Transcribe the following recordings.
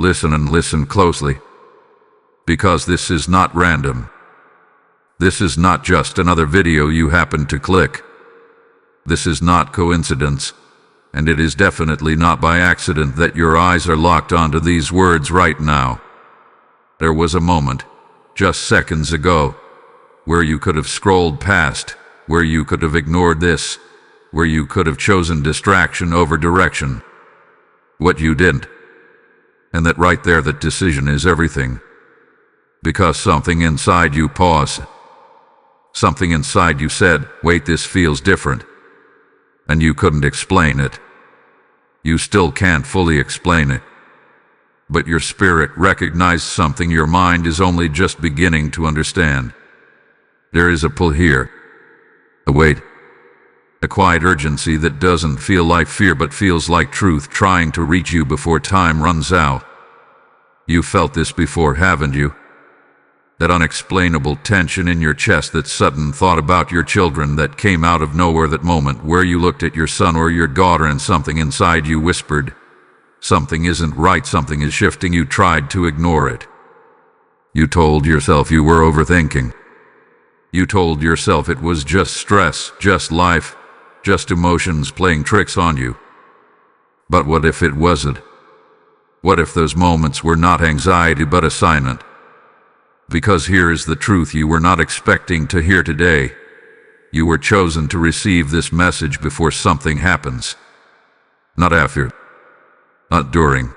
Listen and listen closely, because this is not random. This is not just another video you happen to click. This is not coincidence, and it is definitely not by accident that your eyes are locked onto these words right now. There was a moment, just seconds ago, where you could have scrolled past, where you could have ignored this, where you could have chosen distraction over direction. What you didn't. And that right there, that decision is everything. Because something inside you paused. Something inside you said, wait, this feels different. And you couldn't explain it. You still can't fully explain it. But your spirit recognized something your mind is only just beginning to understand. There is a pull here. A weight. A quiet urgency that doesn't feel like fear but feels like truth trying to reach you before time runs out. You felt this before, haven't you? That unexplainable tension in your chest, that sudden thought about your children that came out of nowhere, that moment where you looked at your son or your daughter and something inside you whispered, something isn't right, something is shifting. You tried to ignore it. You told yourself you were overthinking. You told yourself it was just stress, just life, just emotions playing tricks on you. But what if it wasn't? What if those moments were not anxiety but assignment? Because here is the truth you were not expecting to hear today. You were chosen to receive this message before something happens. Not after. Not during.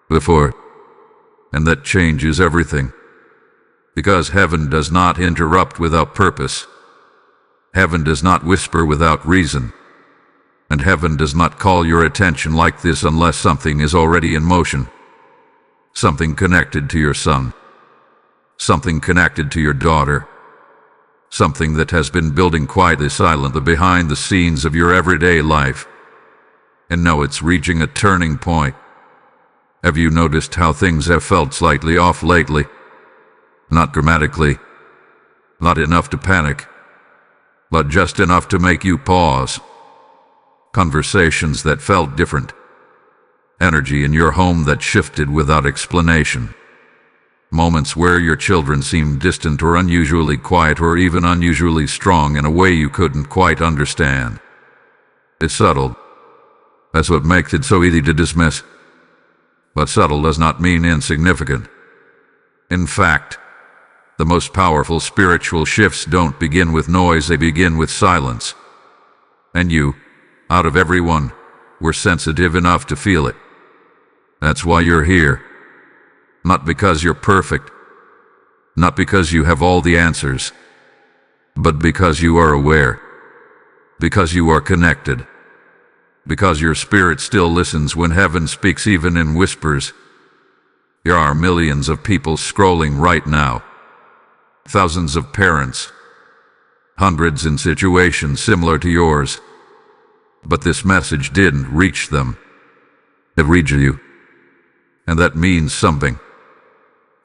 Before. And that changes everything. Because heaven does not interrupt without purpose. Heaven does not whisper without reason. And heaven does not call your attention like this unless something is already in motion. Something connected to your son. Something connected to your daughter. Something that has been building quietly, silently behind the scenes of your everyday life. And now it's reaching a turning point. Have you noticed how things have felt slightly off lately? Not dramatically. Not enough to panic. But just enough to make you pause. Conversations that felt different. Energy in your home that shifted without explanation. Moments where your children seemed distant or unusually quiet or even unusually strong in a way you couldn't quite understand. It's subtle. That's what makes it so easy to dismiss. But subtle does not mean insignificant. In fact, the most powerful spiritual shifts don't begin with noise, they begin with silence. And you, out of everyone, were sensitive enough to feel it. That's why you're here. Not because you're perfect. Not because you have all the answers. But because you are aware. Because you are connected. Because your spirit still listens when heaven speaks, even in whispers. There are millions of people scrolling right now. Thousands of parents. Hundreds in situations similar to yours. But this message didn't reach them. It reached you. And that means something.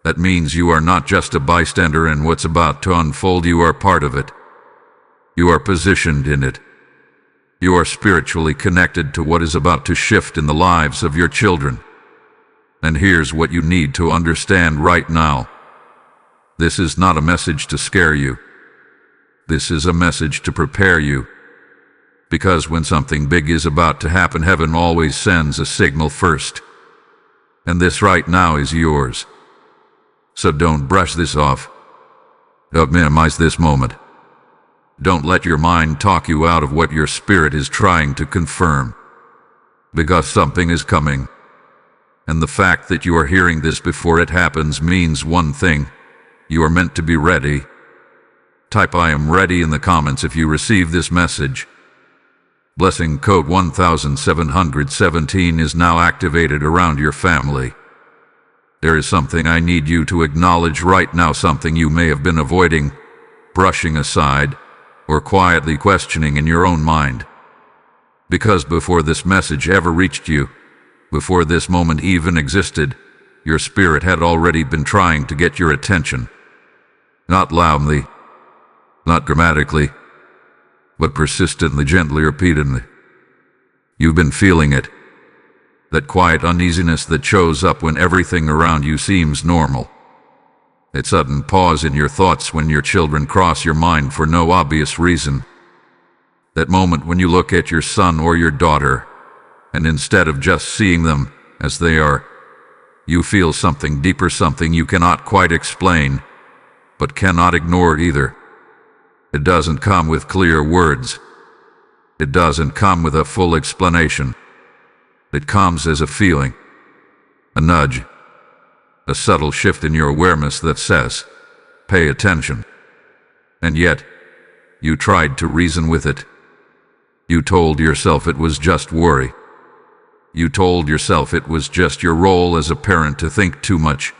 That means you are not just a bystander in what's about to unfold, you are part of it. You are positioned in it. You are spiritually connected to what is about to shift in the lives of your children. And here's what you need to understand right now. This is not a message to scare you. This is a message to prepare you. Because when something big is about to happen, heaven always sends a signal first. And this right now is yours. So don't brush this off. Don't minimize this moment. Don't let your mind talk you out of what your spirit is trying to confirm. Because something is coming. And the fact that you are hearing this before it happens means one thing. You are meant to be ready. Type "I am ready" in the comments if you receive this message. Blessing code 1717 is now activated around your family. There is something I need you to acknowledge right now, something you may have been avoiding, brushing aside, or quietly questioning in your own mind. Because before this message ever reached you, before this moment even existed, your spirit had already been trying to get your attention. Not loudly, not dramatically, but persistently, gently, repeatedly. You've been feeling it. That quiet uneasiness that shows up when everything around you seems normal. That sudden pause in your thoughts when your children cross your mind for no obvious reason. That moment when you look at your son or your daughter, and instead of just seeing them as they are, you feel something deeper, something you cannot quite explain, but cannot ignore either. It doesn't come with clear words. It doesn't come with a full explanation. It comes as a feeling, a nudge, a subtle shift in your awareness that says, pay attention. And yet, you tried to reason with it. You told yourself it was just worry. You told yourself it was just your role as a parent to think too much,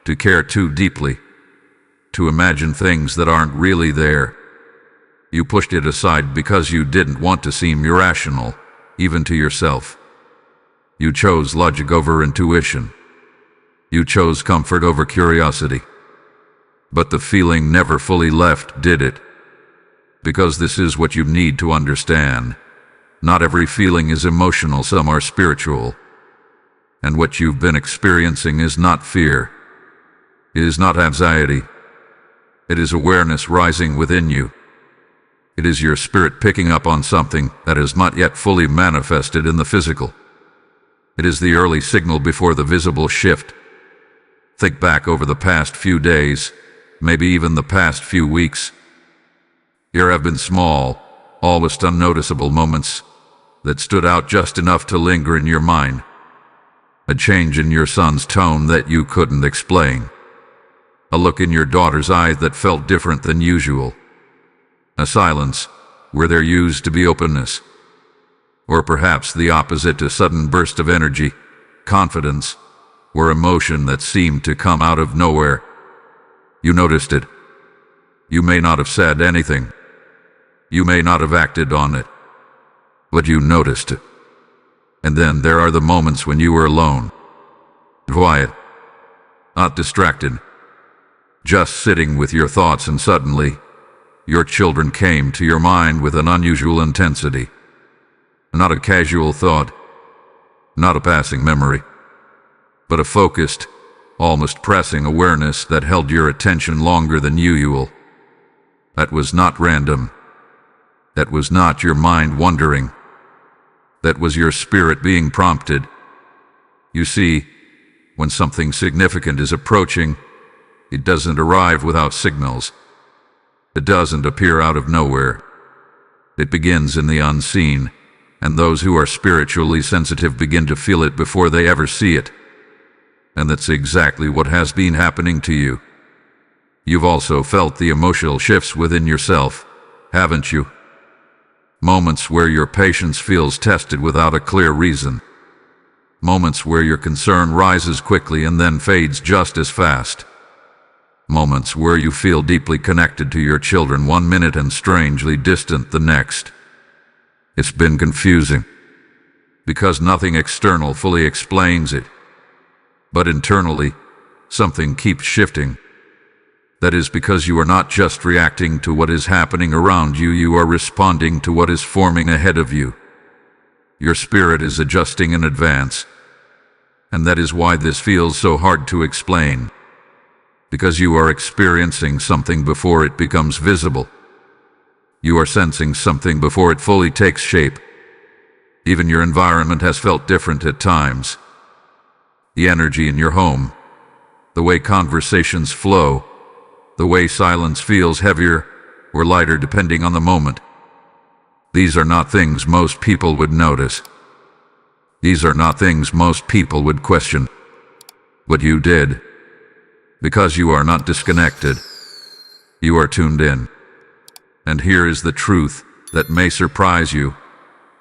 to care too deeply, to imagine things that aren't really there. You pushed it aside because you didn't want to seem irrational, even to yourself. You chose logic over intuition. You chose comfort over curiosity. But the feeling never fully left, did it? Because this is what you need to understand. Not every feeling is emotional, some are spiritual. And what you've been experiencing is not fear. It is not anxiety. It is awareness rising within you. It is your spirit picking up on something that is not yet fully manifested in the physical. It is the early signal before the visible shift. Think back over the past few days, maybe even the past few weeks. There have been small, almost unnoticeable moments that stood out just enough to linger in your mind. A change in your son's tone that you couldn't explain. A look in your daughter's eyes that felt different than usual. A silence where there used to be openness. Or perhaps the opposite, a sudden burst of energy, confidence, or emotion that seemed to come out of nowhere. You noticed it. You may not have said anything. You may not have acted on it. But you noticed it. And then there are the moments when you were alone. Quiet. Not distracted. Just sitting with your thoughts, and suddenly, your children came to your mind with an unusual intensity. Not a casual thought. Not a passing memory. But a focused, almost pressing awareness that held your attention longer than usual. That was not random. That was not your mind wandering. That was your spirit being prompted. You see, when something significant is approaching, it doesn't arrive without signals. It doesn't appear out of nowhere. It begins in the unseen, and those who are spiritually sensitive begin to feel it before they ever see it. And that's exactly what has been happening to you. You've also felt the emotional shifts within yourself, haven't you? Moments where your patience feels tested without a clear reason. Moments where your concern rises quickly and then fades just as fast. Moments where you feel deeply connected to your children one minute and strangely distant the next. It's been confusing, because nothing external fully explains it. But internally, something keeps shifting. That is because you are not just reacting to what is happening around you, you are responding to what is forming ahead of you. Your spirit is adjusting in advance. And that is why this feels so hard to explain. Because you are experiencing something before it becomes visible. You are sensing something before it fully takes shape. Even your environment has felt different at times. The energy in your home, the way conversations flow, the way silence feels heavier or lighter depending on the moment. These are not things most people would notice. These are not things most people would question. But you did. Because you are not disconnected. You are tuned in. And here is the truth that may surprise you.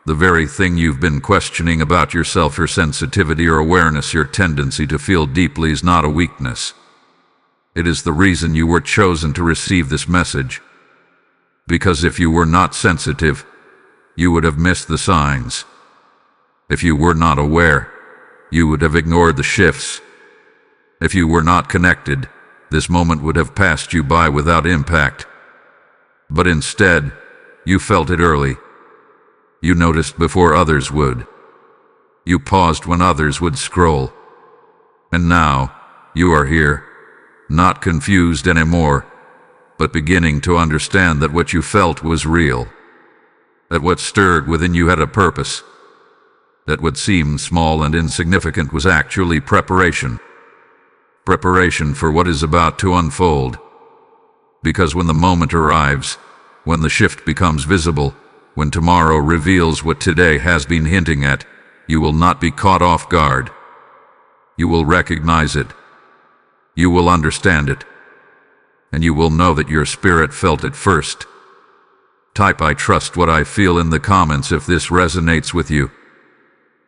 The very thing you've been questioning about yourself, your sensitivity or awareness, your tendency to feel deeply, is not a weakness. It is the reason you were chosen to receive this message. Because if you were not sensitive, you would have missed the signs. If you were not aware, you would have ignored the shifts. If you were not connected, this moment would have passed you by without impact. But instead, you felt it early. You noticed before others would. You paused when others would scroll. And now, you are here, not confused anymore, but beginning to understand that what you felt was real. That what stirred within you had a purpose. That what seemed small and insignificant was actually preparation. Preparation for what is about to unfold. Because when the moment arrives, when the shift becomes visible, when tomorrow reveals what today has been hinting at, you will not be caught off guard. You will recognize it. You will understand it. And you will know that your spirit felt it first. Type "I trust what I feel" in the comments if this resonates with you.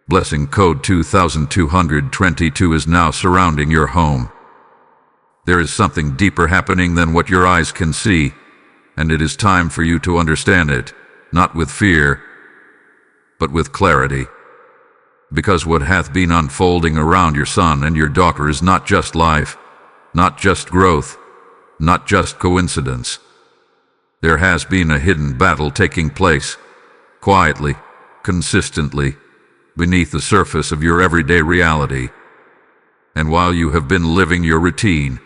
Blessing code 2222 is now surrounding your home. There is something deeper happening than what your eyes can see, and it is time for you to understand it, not with fear, but with clarity. Because what hath been unfolding around your son and your daughter is not just life, not just growth, not just coincidence. There has been a hidden battle taking place, quietly, consistently, beneath the surface of your everyday reality. And while you have been living your routine,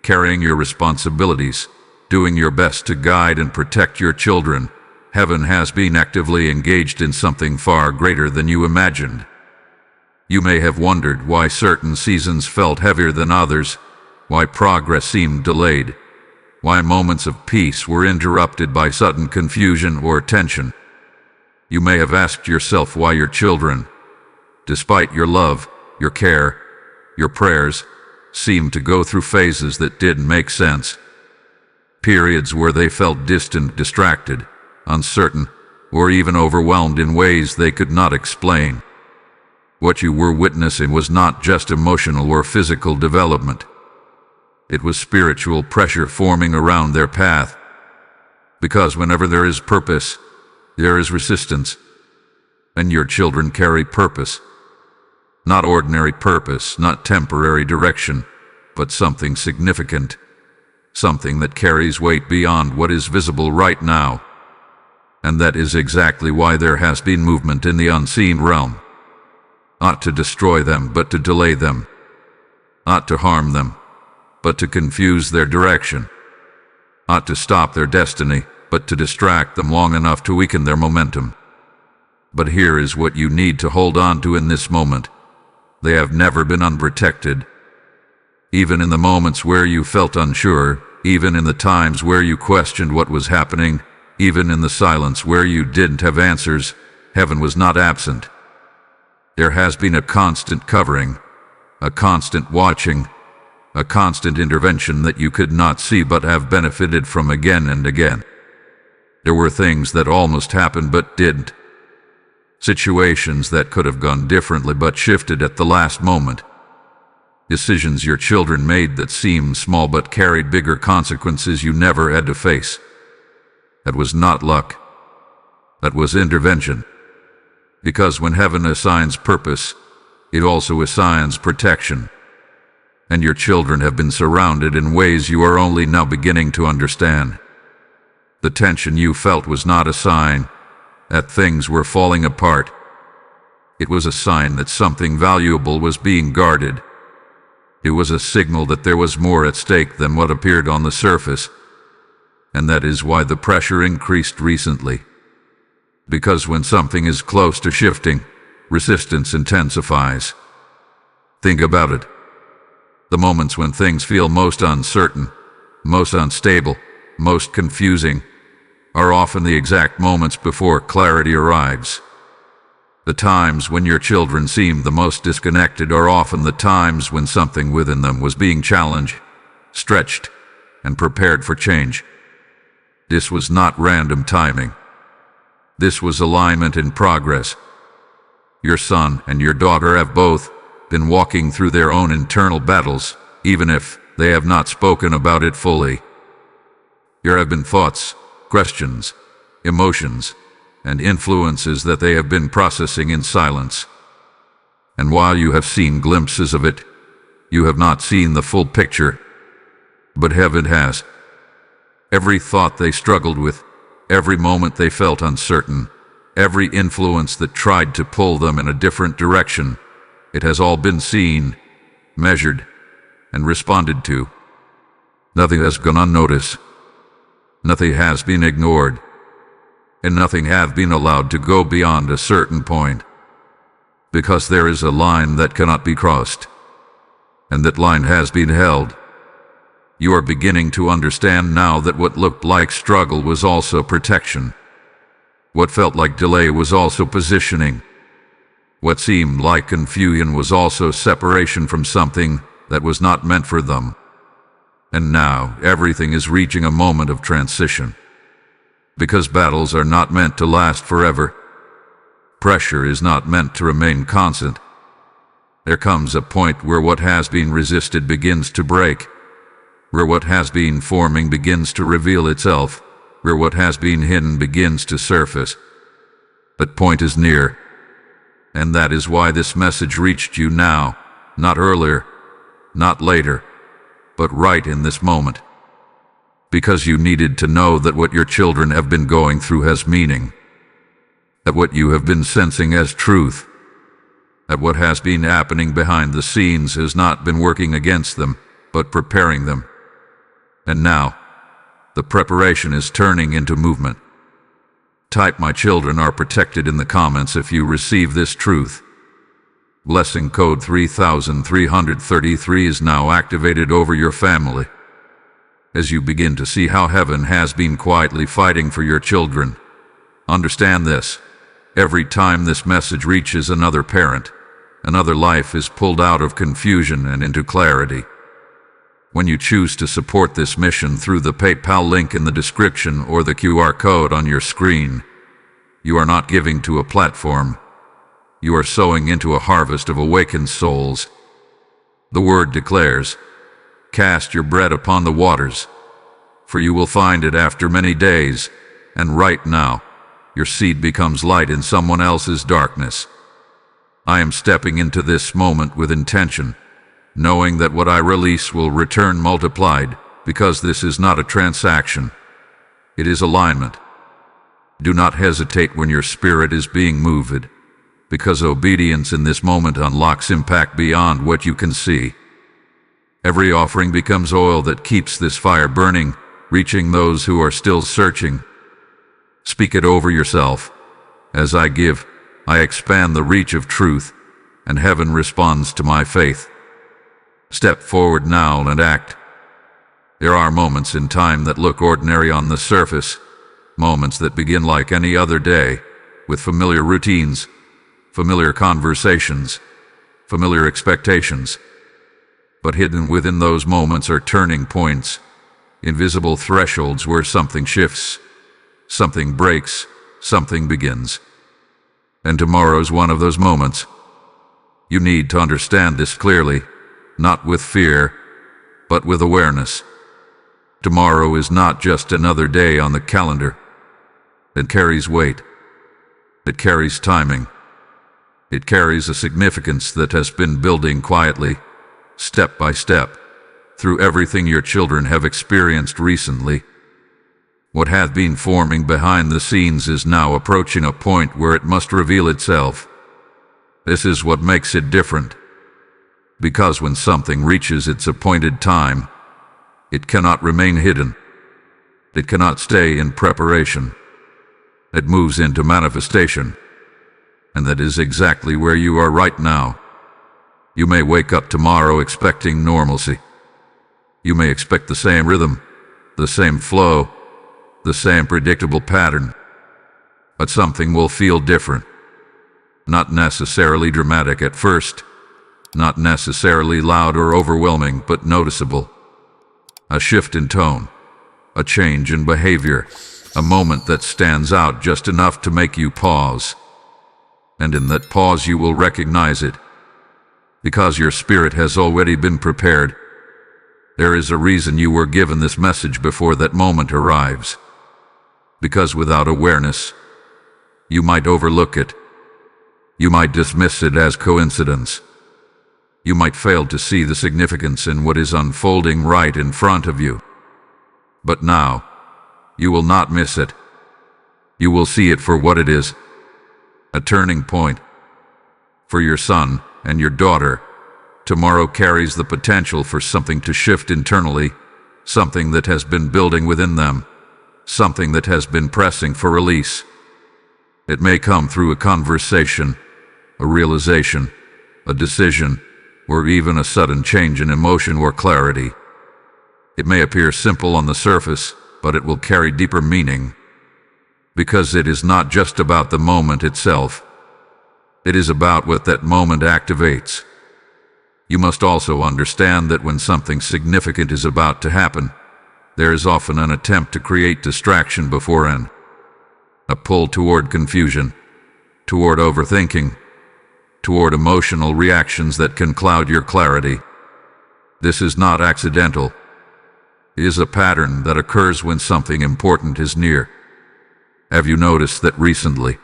carrying your responsibilities, doing your best to guide and protect your children, heaven has been actively engaged in something far greater than you imagined. You may have wondered why certain seasons felt heavier than others, why progress seemed delayed, why moments of peace were interrupted by sudden confusion or tension. You may have asked yourself why your children, despite your love, your care, your prayers, seemed to go through phases that didn't make sense. Periods where they felt distant, distracted, uncertain, or even overwhelmed in ways they could not explain. What you were witnessing was not just emotional or physical development. It was spiritual pressure forming around their path. Because whenever there is purpose, there is resistance. And your children carry purpose. Not ordinary purpose, not temporary direction, but something significant. Something that carries weight beyond what is visible right now. And that is exactly why there has been movement in the unseen realm. Not to destroy them, but to delay them. Not to harm them, but to confuse their direction. Not to stop their destiny, but to distract them long enough to weaken their momentum. But here is what you need to hold on to in this moment. They have never been unprotected. Even in the moments where you felt unsure, even in the times where you questioned what was happening, even in the silence where you didn't have answers, heaven was not absent. There has been a constant covering, a constant watching, a constant intervention that you could not see but have benefited from again and again. There were things that almost happened but didn't. Situations that could have gone differently but shifted at the last moment. Decisions your children made that seemed small but carried bigger consequences you never had to face. That was not luck. That was intervention. Because when heaven assigns purpose, it also assigns protection. And your children have been surrounded in ways you are only now beginning to understand. The tension you felt was not a sign that things were falling apart. It was a sign that something valuable was being guarded. It was a signal that there was more at stake than what appeared on the surface. And that is why the pressure increased recently. Because when something is close to shifting, resistance intensifies. Think about it. The moments when things feel most uncertain, most unstable, most confusing, are often the exact moments before clarity arrives. The times when your children seem the most disconnected are often the times when something within them was being challenged, stretched, and prepared for change. This was not random timing. This was alignment in progress. Your son and your daughter have both been walking through their own internal battles, even if they have not spoken about it fully. There have been thoughts, questions, emotions, and influences that they have been processing in silence. And while you have seen glimpses of it, you have not seen the full picture. But heaven has. Every thought they struggled with, every moment they felt uncertain, every influence that tried to pull them in a different direction, it has all been seen, measured, and responded to. Nothing has gone unnoticed. Nothing has been ignored. And nothing have been allowed to go beyond a certain point. Because there is a line that cannot be crossed. And that line has been held. You are beginning to understand now that what looked like struggle was also protection. What felt like delay was also positioning. What seemed like confusion was also separation from something that was not meant for them. And now everything is reaching a moment of transition. Because battles are not meant to last forever. Pressure is not meant to remain constant. There comes a point where what has been resisted begins to break. Where what has been forming begins to reveal itself. Where what has been hidden begins to surface. That point is near. And that is why this message reached you now, not earlier, not later, but right in this moment. Because you needed to know that what your children have been going through has meaning. That what you have been sensing as truth. That what has been happening behind the scenes has not been working against them, but preparing them. And now, the preparation is turning into movement. Type "My children are protected" in the comments if you receive this truth. Blessing code 3333 is now activated over your family. As you begin to see how heaven has been quietly fighting for your children, understand this: every time this message reaches another parent, another life is pulled out of confusion and into clarity. When you choose to support this mission through the PayPal link in the description or the QR code on your screen, you are not giving to a platform. You are sowing into a harvest of awakened souls. The word declares, "Cast your bread upon the waters, for you will find it after many days," and right now, your seed becomes light in someone else's darkness. I am stepping into this moment with intention, knowing that what I release will return multiplied, because this is not a transaction. It is alignment. Do not hesitate when your spirit is being moved, because obedience in this moment unlocks impact beyond what you can see. Every offering becomes oil that keeps this fire burning, reaching those who are still searching. Speak it over yourself. As I give, I expand the reach of truth, and heaven responds to my faith. Step forward now and act. There are moments in time that look ordinary on the surface, moments that begin like any other day, with familiar routines, familiar conversations, familiar expectations. But hidden within those moments are turning points, invisible thresholds where something shifts, something breaks, something begins. And tomorrow's one of those moments. You need to understand this clearly, not with fear, but with awareness. Tomorrow is not just another day on the calendar. It carries weight. It carries timing. It carries a significance that has been building quietly, step by step, through everything your children have experienced recently. What had been forming behind the scenes is now approaching a point where it must reveal itself. This is what makes it different. Because when something reaches its appointed time, it cannot remain hidden. It cannot stay in preparation. It moves into manifestation. And that is exactly where you are right now. You may wake up tomorrow expecting normalcy. You may expect the same rhythm, the same flow, the same predictable pattern. But something will feel different. Not necessarily dramatic at first, not necessarily loud or overwhelming, but noticeable. A shift in tone, a change in behavior, a moment that stands out just enough to make you pause. And in that pause you will recognize it. Because your spirit has already been prepared. There is a reason you were given this message before that moment arrives. Because without awareness, you might overlook it. You might dismiss it as coincidence. You might fail to see the significance in what is unfolding right in front of you. But now, you will not miss it. You will see it for what it is, a turning point. For your son and your daughter, tomorrow carries the potential for something to shift internally, something that has been building within them, something that has been pressing for release. It may come through a conversation, a realization, a decision, or even a sudden change in emotion or clarity. It may appear simple on the surface, but it will carry deeper meaning. Because it is not just about the moment itself. It is about what that moment activates. You must also understand that when something significant is about to happen, there is often an attempt to create distraction beforehand. A pull toward confusion, toward overthinking, toward emotional reactions that can cloud your clarity. This is not accidental. It is a pattern that occurs when something important is near. Have you noticed that recently?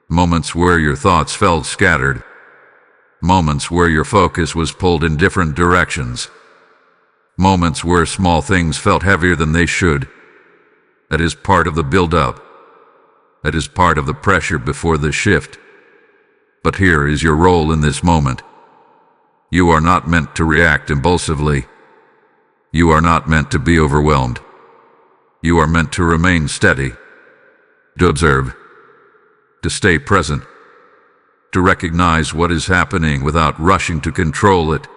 Moments where your thoughts felt scattered. Moments where your focus was pulled in different directions. Moments where small things felt heavier than they should. That is part of the build-up. That is part of the pressure before the shift. But here is your role in this moment. You are not meant to react impulsively. You are not meant to be overwhelmed. You are meant to remain steady, to observe, to stay present, to recognize what is happening without rushing to control it.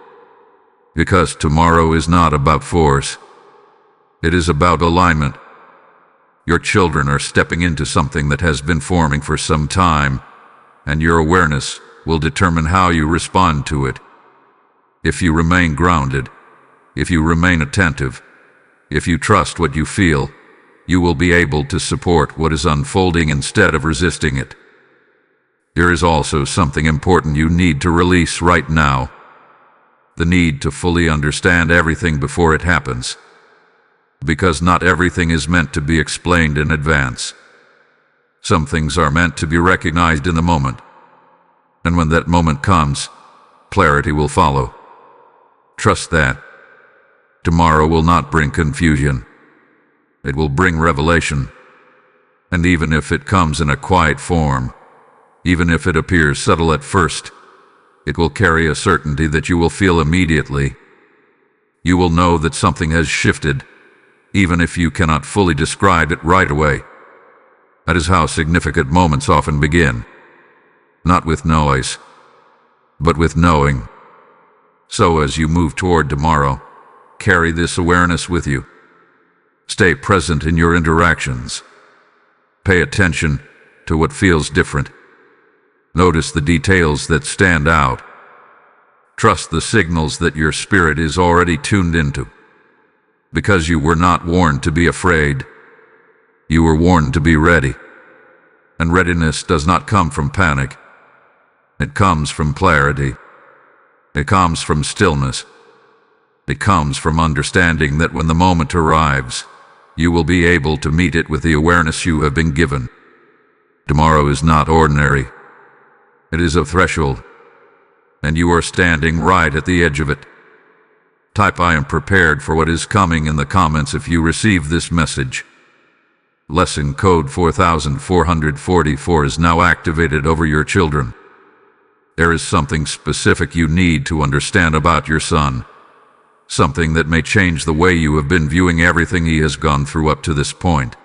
Because tomorrow is not about force. It is about alignment. Your children are stepping into something that has been forming for some time, and your awareness will determine how you respond to it. If you remain grounded, if you remain attentive, if you trust what you feel, you will be able to support what is unfolding instead of resisting it. There is also something important you need to release right now. The need to fully understand everything before it happens. Because not everything is meant to be explained in advance. Some things are meant to be recognized in the moment. And when that moment comes, clarity will follow. Trust that. Tomorrow will not bring confusion. It will bring revelation. And even if it comes in a quiet form, even if it appears subtle at first, it will carry a certainty that you will feel immediately. You will know that something has shifted, even if you cannot fully describe it right away. That is how significant moments often begin. Not with noise, but with knowing. So as you move toward tomorrow, carry this awareness with you. Stay present in your interactions. Pay attention to what feels different. Notice the details that stand out. Trust the signals that your spirit is already tuned into. Because you were not warned to be afraid. You were warned to be ready. And readiness does not come from panic. It comes from clarity. It comes from stillness. It comes from understanding that when the moment arrives, you will be able to meet it with the awareness you have been given. Tomorrow is not ordinary. It is a threshold, and you are standing right at the edge of it. Type "I am prepared for what is coming" in the comments if you receive this message. Lesson code 4444 is now activated over your children. There is something specific you need to understand about your son. Something that may change the way you have been viewing everything he has gone through up to this point.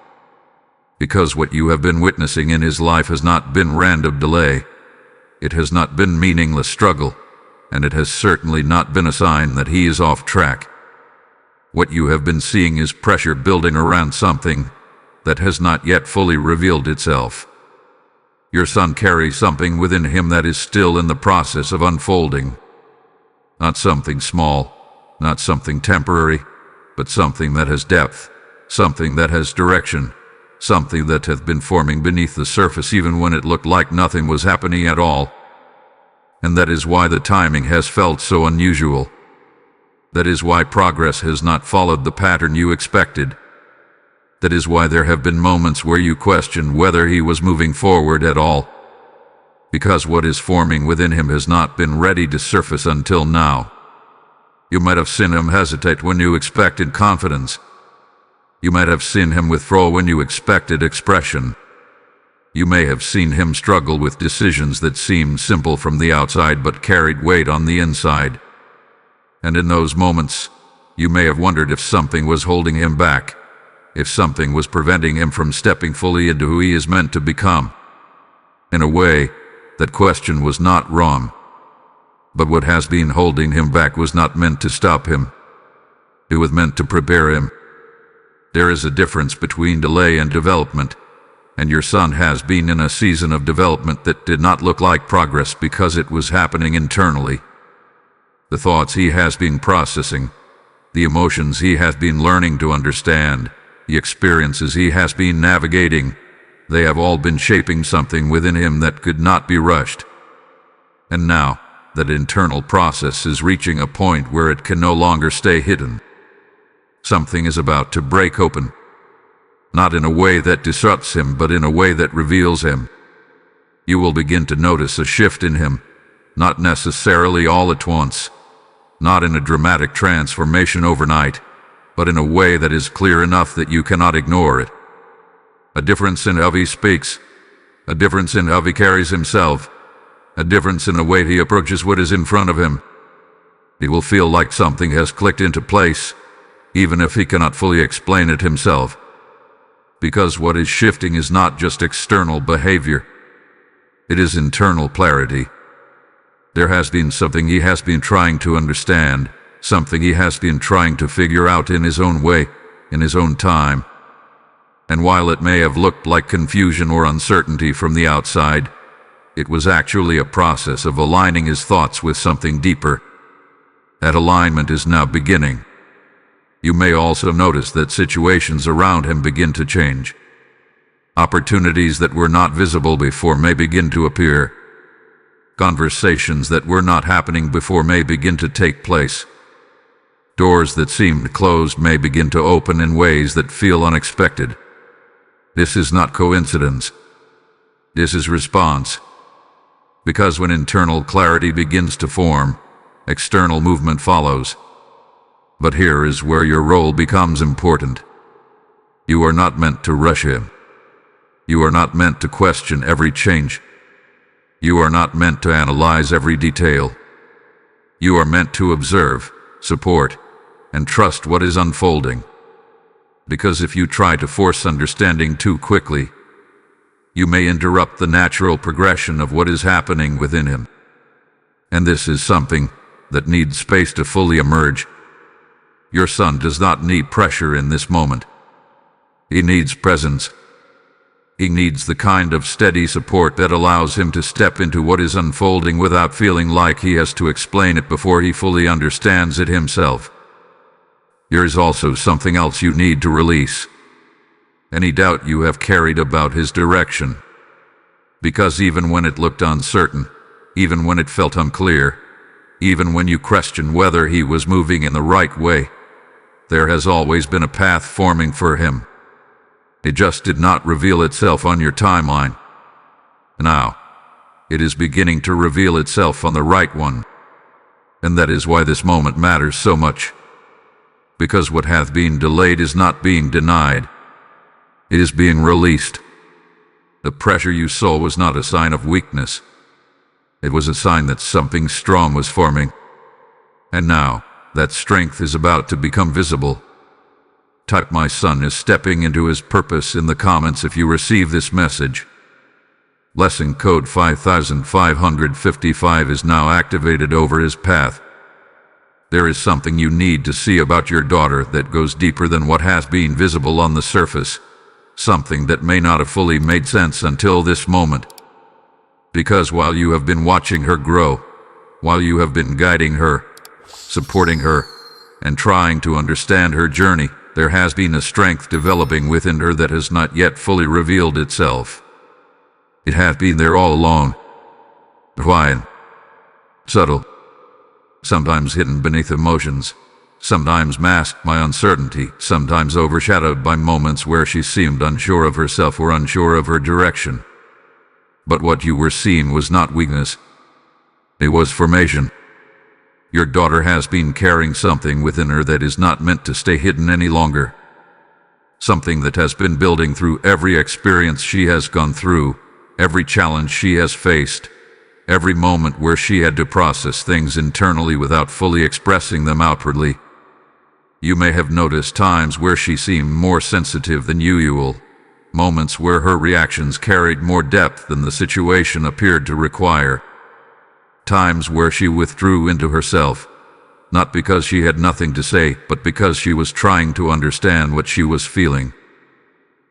Because what you have been witnessing in his life has not been random delay. It has not been meaningless struggle, and it has certainly not been a sign that he is off track. What you have been seeing is pressure building around something that has not yet fully revealed itself. Your son carries something within him that is still in the process of unfolding. Not something small, not something temporary, but something that has depth, something that has direction, something that hath been forming beneath the surface even when it looked like nothing was happening at all. And that is why the timing has felt so unusual. That is why progress has not followed the pattern you expected. That is why there have been moments where you question whether he was moving forward at all. Because what is forming within him has not been ready to surface until now. You might have seen him hesitate when you expected confidence. You might have seen him withdraw when you expected expression. You may have seen him struggle with decisions that seemed simple from the outside but carried weight on the inside. And in those moments, you may have wondered if something was holding him back, if something was preventing him from stepping fully into who he is meant to become. In a way, that question was not wrong. But what has been holding him back was not meant to stop him. It was meant to prepare him. There is a difference between delay and development, and your son has been in a season of development that did not look like progress because it was happening internally. The thoughts he has been processing, the emotions he has been learning to understand, the experiences he has been navigating, they have all been shaping something within him that could not be rushed. And now, that internal process is reaching a point where it can no longer stay hidden. Something is about to break open, not in a way that disrupts him, but in a way that reveals him. You will begin to notice a shift in him, not necessarily all at once, not in a dramatic transformation overnight, but in a way that is clear enough that you cannot ignore it. A difference in how he speaks, a difference in how he carries himself, a difference in the way he approaches what is in front of him. He will feel like something has clicked into place, even if he cannot fully explain it himself. Because what is shifting is not just external behavior, it is internal clarity. There has been something he has been trying to understand, something he has been trying to figure out in his own way, in his own time. And while it may have looked like confusion or uncertainty from the outside, it was actually a process of aligning his thoughts with something deeper. That alignment is now beginning. You may also notice that situations around him begin to change. Opportunities that were not visible before may begin to appear. Conversations that were not happening before may begin to take place. Doors that seemed closed may begin to open in ways that feel unexpected. This is not coincidence. This is response. Because when internal clarity begins to form, external movement follows. But here is where your role becomes important. You are not meant to rush him. You are not meant to question every change. You are not meant to analyze every detail. You are meant to observe, support, and trust what is unfolding. Because if you try to force understanding too quickly, you may interrupt the natural progression of what is happening within him. And this is something that needs space to fully emerge. Your son does not need pressure in this moment. He needs presence. He needs the kind of steady support that allows him to step into what is unfolding without feeling like he has to explain it before he fully understands it himself. There is also something else you need to release. Any doubt you have carried about his direction. Because even when it looked uncertain, even when it felt unclear, even when you questioned whether he was moving in the right way, there has always been a path forming for him. It just did not reveal itself on your timeline. Now, it is beginning to reveal itself on the right one. And that is why this moment matters so much. Because what hath been delayed is not being denied. It is being released. The pressure you saw was not a sign of weakness. It was a sign that something strong was forming. And now, that strength is about to become visible. Type "My son is stepping into his purpose" in the comments if you receive this message. Lesson code 5555 is now activated over his path. There is something you need to see about your daughter that goes deeper than what has been visible on the surface. Something that may not have fully made sense until this moment. Because while you have been watching her grow, while you have been guiding her, supporting her, and trying to understand her journey, there has been a strength developing within her that has not yet fully revealed itself. It has been there all along. Quiet, subtle, sometimes hidden beneath emotions, sometimes masked by uncertainty, sometimes overshadowed by moments where she seemed unsure of herself or unsure of her direction. But what you were seeing was not weakness. It was formation. Your daughter has been carrying something within her that is not meant to stay hidden any longer. Something that has been building through every experience she has gone through, every challenge she has faced, every moment where she had to process things internally without fully expressing them outwardly. You may have noticed times where she seemed more sensitive than usual, moments where her reactions carried more depth than the situation appeared to require, times where she withdrew into herself, not because she had nothing to say, but because she was trying to understand what she was feeling.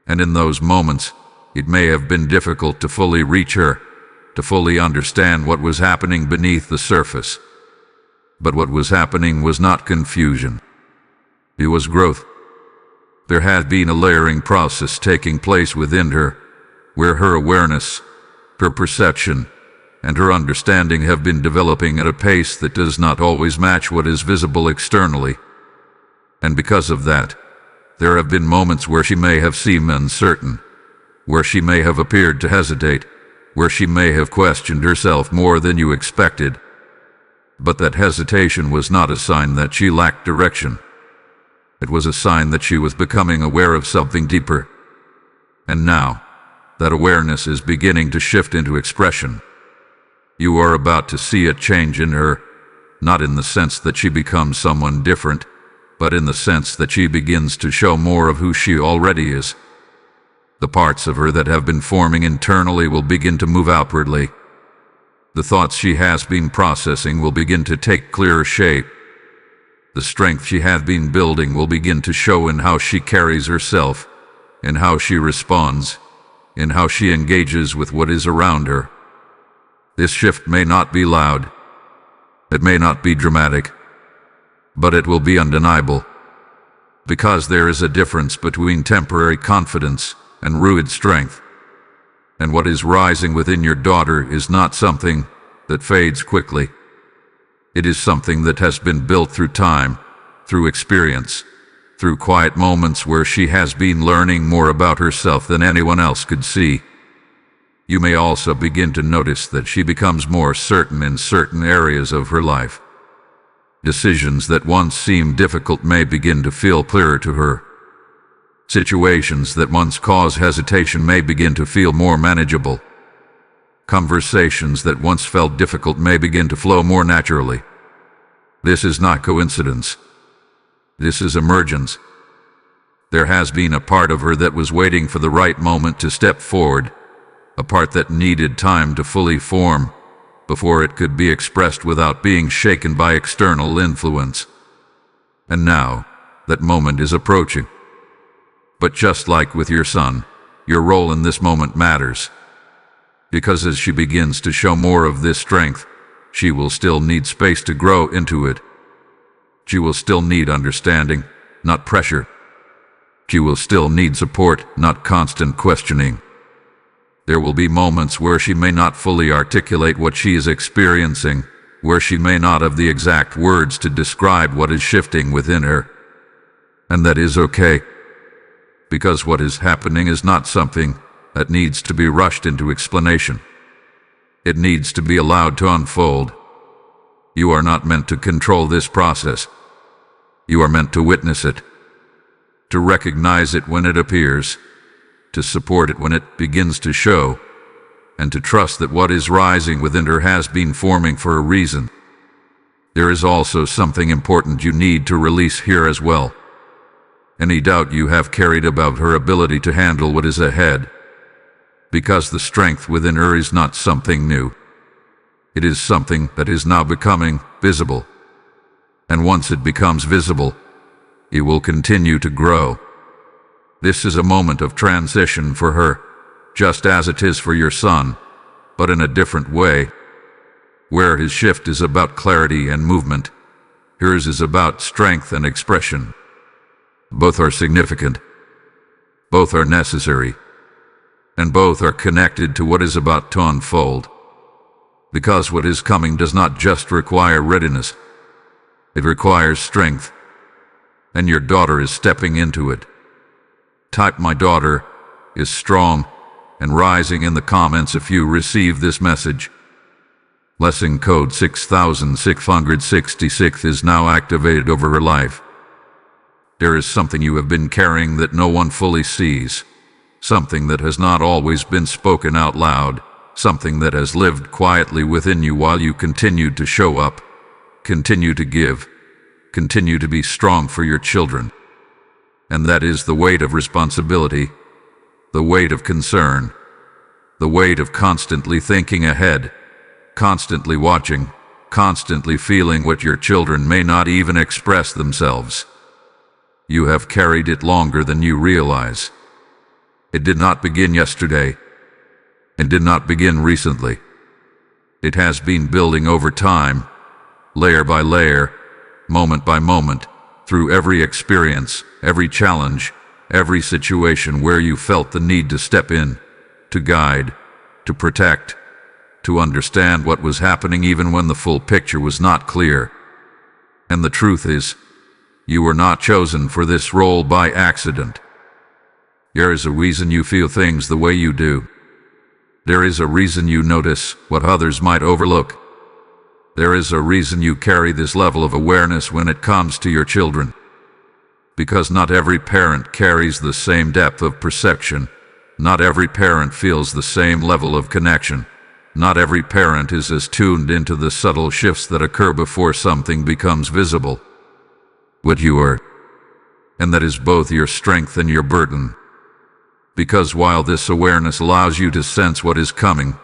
And in those moments, it may have been difficult to fully reach her, to fully understand what was happening beneath the surface. But what was happening was not confusion. It was growth. There had been a layering process taking place within her, where her awareness, her perception, and her understanding have been developing at a pace that does not always match what is visible externally. And because of that, there have been moments where she may have seemed uncertain, where she may have appeared to hesitate, where she may have questioned herself more than you expected. But that hesitation was not a sign that she lacked direction. It was a sign that she was becoming aware of something deeper. And now, that awareness is beginning to shift into expression. You are about to see a change in her, not in the sense that she becomes someone different, but in the sense that she begins to show more of who she already is. The parts of her that have been forming internally will begin to move outwardly. The thoughts she has been processing will begin to take clearer shape. The strength she had been building will begin to show in how she carries herself, in how she responds, in how she engages with what is around her. This shift may not be loud. It may not be dramatic, but it will be undeniable. Because there is a difference between temporary confidence and rooted strength. And what is rising within your daughter is not something that fades quickly. It is something that has been built through time, through experience, through quiet moments where she has been learning more about herself than anyone else could see. You may also begin to notice that she becomes more certain in certain areas of her life. Decisions that once seemed difficult may begin to feel clearer to her. Situations that once caused hesitation may begin to feel more manageable. Conversations that once felt difficult may begin to flow more naturally. This is not coincidence. This is emergence. There has been a part of her that was waiting for the right moment to step forward, a part that needed time to fully form before it could be expressed without being shaken by external influence. And now, that moment is approaching. But just like with your son, your role in this moment matters. Because as she begins to show more of this strength, she will still need space to grow into it. She will still need understanding, not pressure. She will still need support, not constant questioning. There will be moments where she may not fully articulate what she is experiencing, where she may not have the exact words to describe what is shifting within her. And that is okay. Because what is happening is not something that needs to be rushed into explanation. It needs to be allowed to unfold. You are not meant to control this process. You are meant to witness it, to recognize it when it appears, to support it when it begins to show, and to trust that what is rising within her has been forming for a reason. There is also something important you need to release here as well. Any doubt you have carried about her ability to handle what is ahead. Because the strength within her is not something new. It is something that is now becoming visible. And once it becomes visible, it will continue to grow. This is a moment of transition for her, just as it is for your son, but in a different way. Where his shift is about clarity and movement, hers is about strength and expression. Both are significant. Both are necessary. And both are connected to what is about to unfold. Because what is coming does not just require readiness. It requires strength. And your daughter is stepping into it. Type "My daughter is strong" and rising in the comments if you receive this message. Lesson code 6666 is now activated over her life. There is something you have been carrying that no one fully sees. something that has not always been spoken out loud, something that has lived quietly within you while you continued to show up, continue to give, continue to be strong for your children. And that is the weight of responsibility, the weight of concern, the weight of constantly thinking ahead, constantly watching, constantly feeling what your children may not even express themselves. You have carried it longer than you realize. It did not begin yesterday. It did not begin recently. It has been building over time, layer by layer, moment by moment, through every experience, every challenge, every situation where you felt the need to step in, to guide, to protect, to understand what was happening even when the full picture was not clear. And the truth is, you were not chosen for this role by accident. There is a reason you feel things the way you do. There is a reason you notice what others might overlook. There is a reason you carry this level of awareness when it comes to your children. Because not every parent carries the same depth of perception. Not every parent feels the same level of connection. Not every parent is as tuned into the subtle shifts that occur before something becomes visible. What you are. And that is both your strength and your burden. Because while this awareness allows you to sense what is coming,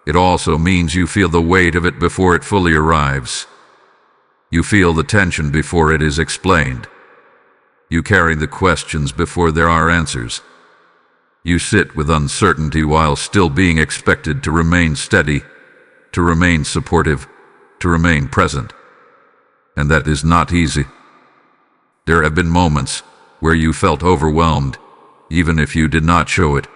it also means you feel the weight of it before it fully arrives. You feel the tension before it is explained. You carry the questions before there are answers. You sit with uncertainty while still being expected to remain steady, to remain supportive, to remain present. And that is not easy. There have been moments where you felt overwhelmed, even if you did not show it.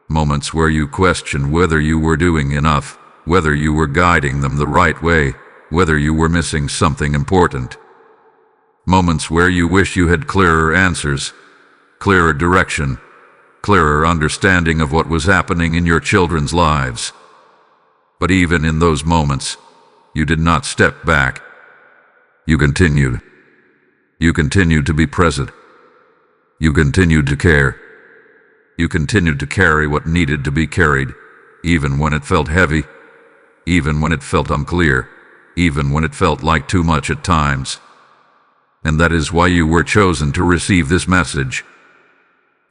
Moments where you questioned whether you were doing enough, whether you were guiding them the right way, whether you were missing something important. Moments where you wish you had clearer answers, clearer direction, clearer understanding of what was happening in your children's lives. But even in those moments, you did not step back. You continued. You continued to be present. You continued to care. You continued to carry what needed to be carried, even when it felt heavy, even when it felt unclear, even when it felt like too much at times. And that is why you were chosen to receive this message.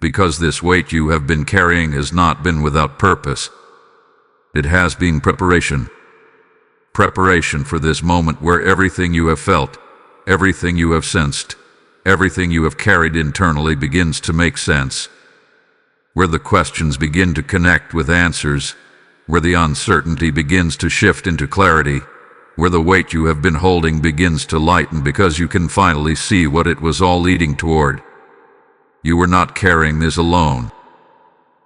Because this weight you have been carrying has not been without purpose. It has been preparation. Preparation for this moment where everything you have felt, everything you have sensed, everything you have carried internally begins to make sense. Where the questions begin to connect with answers, where the uncertainty begins to shift into clarity, where the weight you have been holding begins to lighten because you can finally see what it was all leading toward. You were not carrying this alone.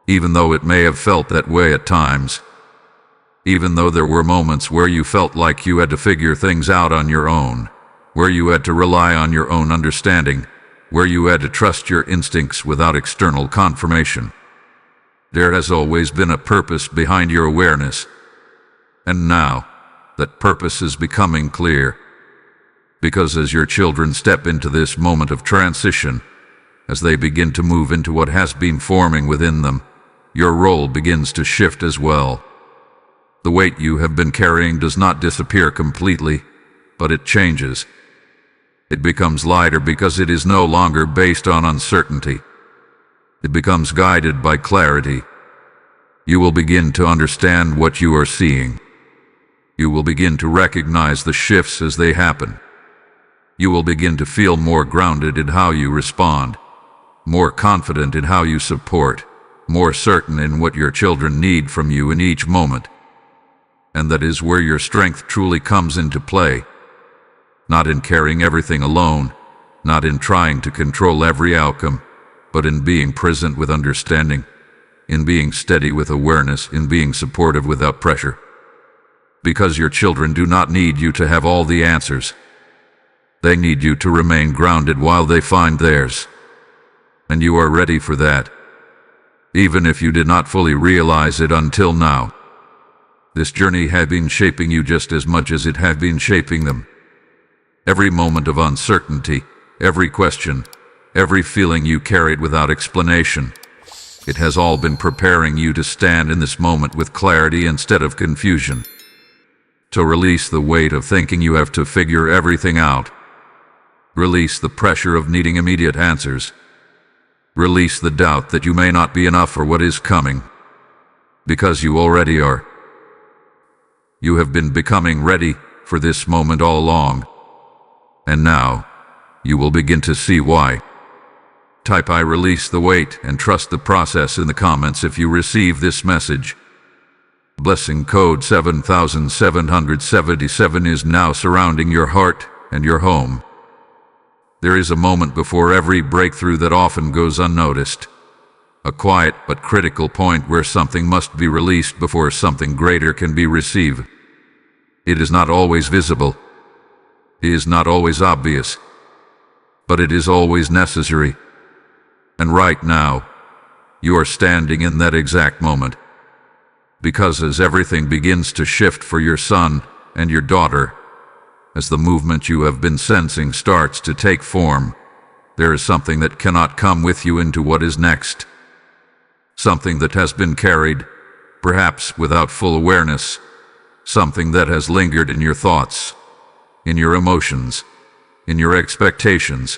Even though it may have felt that way at times. Even though there were moments where you felt like you had to figure things out on your own, where you had to rely on your own understanding, where you had to trust your instincts without external confirmation. There has always been a purpose behind your awareness. And now, that purpose is becoming clear. Because as your children step into this moment of transition, as they begin to move into what has been forming within them, your role begins to shift as well. The weight you have been carrying does not disappear completely, but it changes. It becomes lighter because it is no longer based on uncertainty. It becomes guided by clarity. You will begin to understand what you are seeing. You will begin to recognize the shifts as they happen. You will begin to feel more grounded in how you respond, more confident in how you support, more certain in what your children need from you in each moment. And that is where your strength truly comes into play. Not in carrying everything alone, not in trying to control every outcome, but in being present with understanding, in being steady with awareness, in being supportive without pressure. Because your children do not need you to have all the answers. They need you to remain grounded while they find theirs. And you are ready for that. Even if you did not fully realize it until now. This journey had been shaping you just as much as it had been shaping them. Every moment of uncertainty, every question, every feeling you carried without explanation. It has all been preparing you to stand in this moment with clarity instead of confusion. To release the weight of thinking you have to figure everything out. Release the pressure of needing immediate answers. Release the doubt that you may not be enough for what is coming. Because you already are. You have been becoming ready for this moment all along. And now, you will begin to see why. Type "I release the weight" and trust the process in the comments if you receive this message. Blessing code 7777 is now surrounding your heart and your home. There is a moment before every breakthrough that often goes unnoticed. A quiet but critical point where something must be released before something greater can be received. It is not always visible. It is not always obvious. But it is always necessary. And right now, you are standing in that exact moment. Because as everything begins to shift for your son and your daughter, as the movement you have been sensing starts to take form, there is something that cannot come with you into what is next. Something that has been carried, perhaps without full awareness, something that has lingered in your thoughts, in your emotions, in your expectations,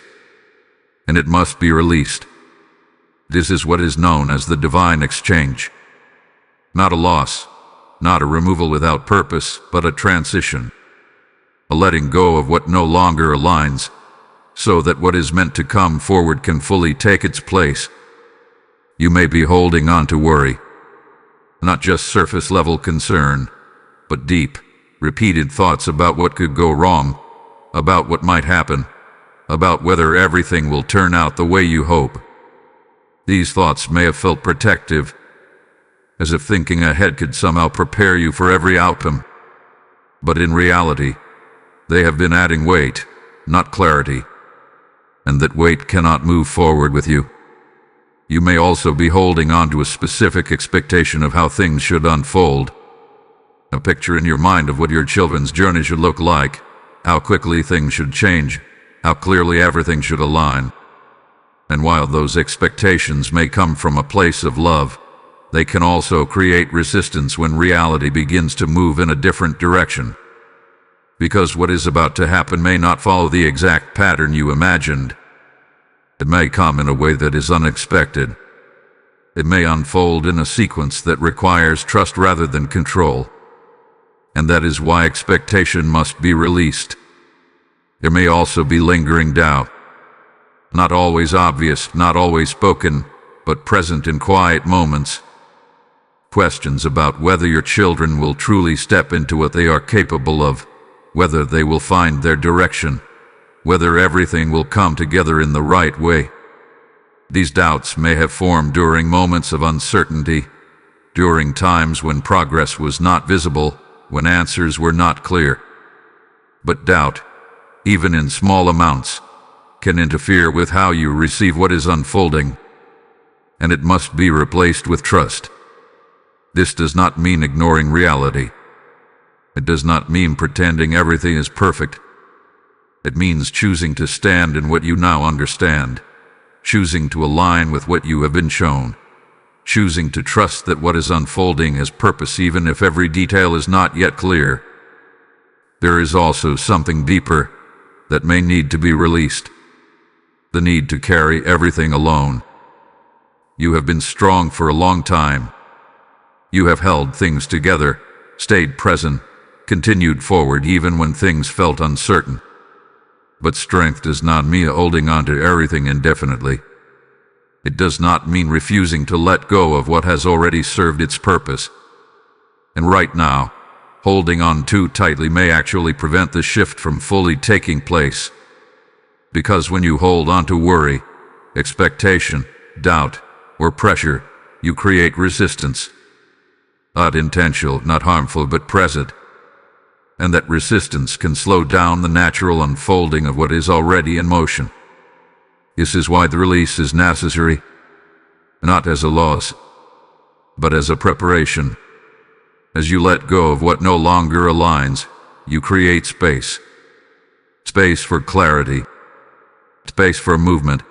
and it must be released. This is what is known as the divine exchange. Not a loss, not a removal without purpose, but a transition. A letting go of what no longer aligns, so that what is meant to come forward can fully take its place. You may be holding on to worry, not just surface-level concern, but deep, repeated thoughts about what could go wrong, about what might happen, about whether everything will turn out the way you hope. These thoughts may have felt protective, as if thinking ahead could somehow prepare you for every outcome. But in reality, they have been adding weight, not clarity, and that weight cannot move forward with you. You may also be holding on to a specific expectation of how things should unfold. A picture in your mind of what your children's journey should look like, how quickly things should change, how clearly everything should align. And while those expectations may come from a place of love, they can also create resistance when reality begins to move in a different direction. Because what is about to happen may not follow the exact pattern you imagined. It may come in a way that is unexpected. It may unfold in a sequence that requires trust rather than control. And that is why expectation must be released. There may also be lingering doubt. Not always obvious, not always spoken, but present in quiet moments. Questions about whether your children will truly step into what they are capable of, whether they will find their direction, whether everything will come together in the right way. These doubts may have formed during moments of uncertainty, during times when progress was not visible, when answers were not clear. But doubt, even in small amounts, can interfere with how you receive what is unfolding, and it must be replaced with trust. This does not mean ignoring reality. It does not mean pretending everything is perfect. It means choosing to stand in what you now understand, choosing to align with what you have been shown, choosing to trust that what is unfolding has purpose even if every detail is not yet clear. There is also something deeper that may need to be released. The need to carry everything alone. You have been strong for a long time. You have held things together, stayed present, continued forward even when things felt uncertain. But strength does not mean holding on to everything indefinitely. It does not mean refusing to let go of what has already served its purpose. And right now, holding on too tightly may actually prevent the shift from fully taking place. Because when you hold on to worry, expectation, doubt, or pressure, you create resistance. Not intentional, not harmful, but present. And that resistance can slow down the natural unfolding of what is already in motion. This is why the release is necessary, not as a loss, but as a preparation. As you let go of what no longer aligns, you create space. Space for clarity. Space for movement.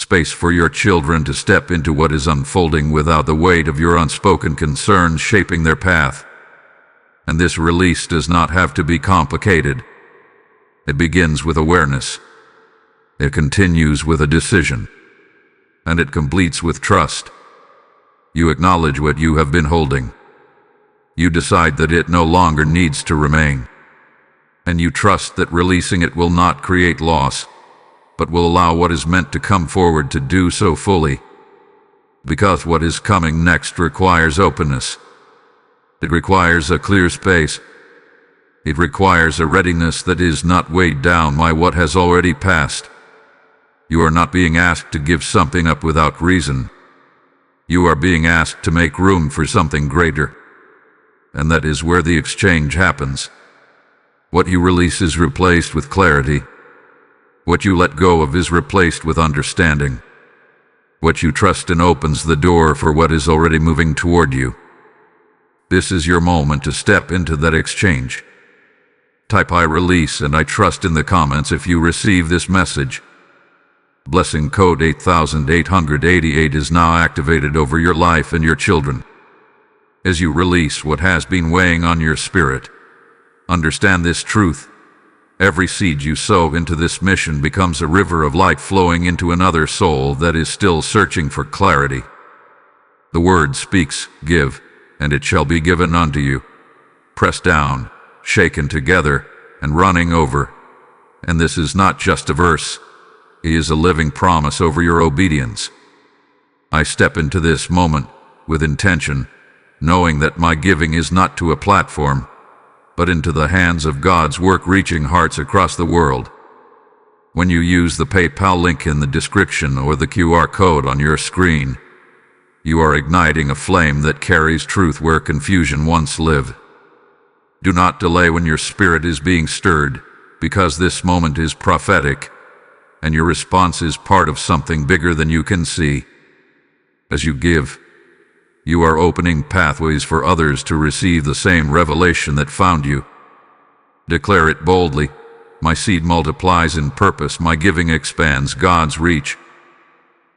Space for your children to step into what is unfolding without the weight of your unspoken concerns shaping their path. And this release does not have to be complicated. It begins with awareness. It continues with a decision. And it completes with trust. You acknowledge what you have been holding. You decide that it no longer needs to remain. And you trust that releasing it will not create loss, but will allow what is meant to come forward to do so fully. Because what is coming next requires openness. It requires a clear space. It requires a readiness that is not weighed down by what has already passed. You are not being asked to give something up without reason. You are being asked to make room for something greater. And that is where the exchange happens. What you release is replaced with clarity. What you let go of is replaced with understanding. What you trust in opens the door for what is already moving toward you. This is your moment to step into that exchange. Type "I release" and "I trust" in the comments if you receive this message. Blessing code 8888 is now activated over your life and your children. As you release what has been weighing on your spirit, understand this truth. Every seed you sow into this mission becomes a river of light flowing into another soul that is still searching for clarity. The word speaks, "Give, and it shall be given unto you. Pressed down, shaken together, and running over." And this is not just a verse. It is a living promise over your obedience. I step into this moment with intention, knowing that my giving is not to a platform, but into the hands of God's work reaching hearts across the world. When you use the PayPal link in the description or the QR code on your screen, you are igniting a flame that carries truth where confusion once lived. Do not delay when your spirit is being stirred, because this moment is prophetic, and your response is part of something bigger than you can see. As you give, you are opening pathways for others to receive the same revelation that found you. Declare it boldly. My seed multiplies in purpose. My giving expands God's reach.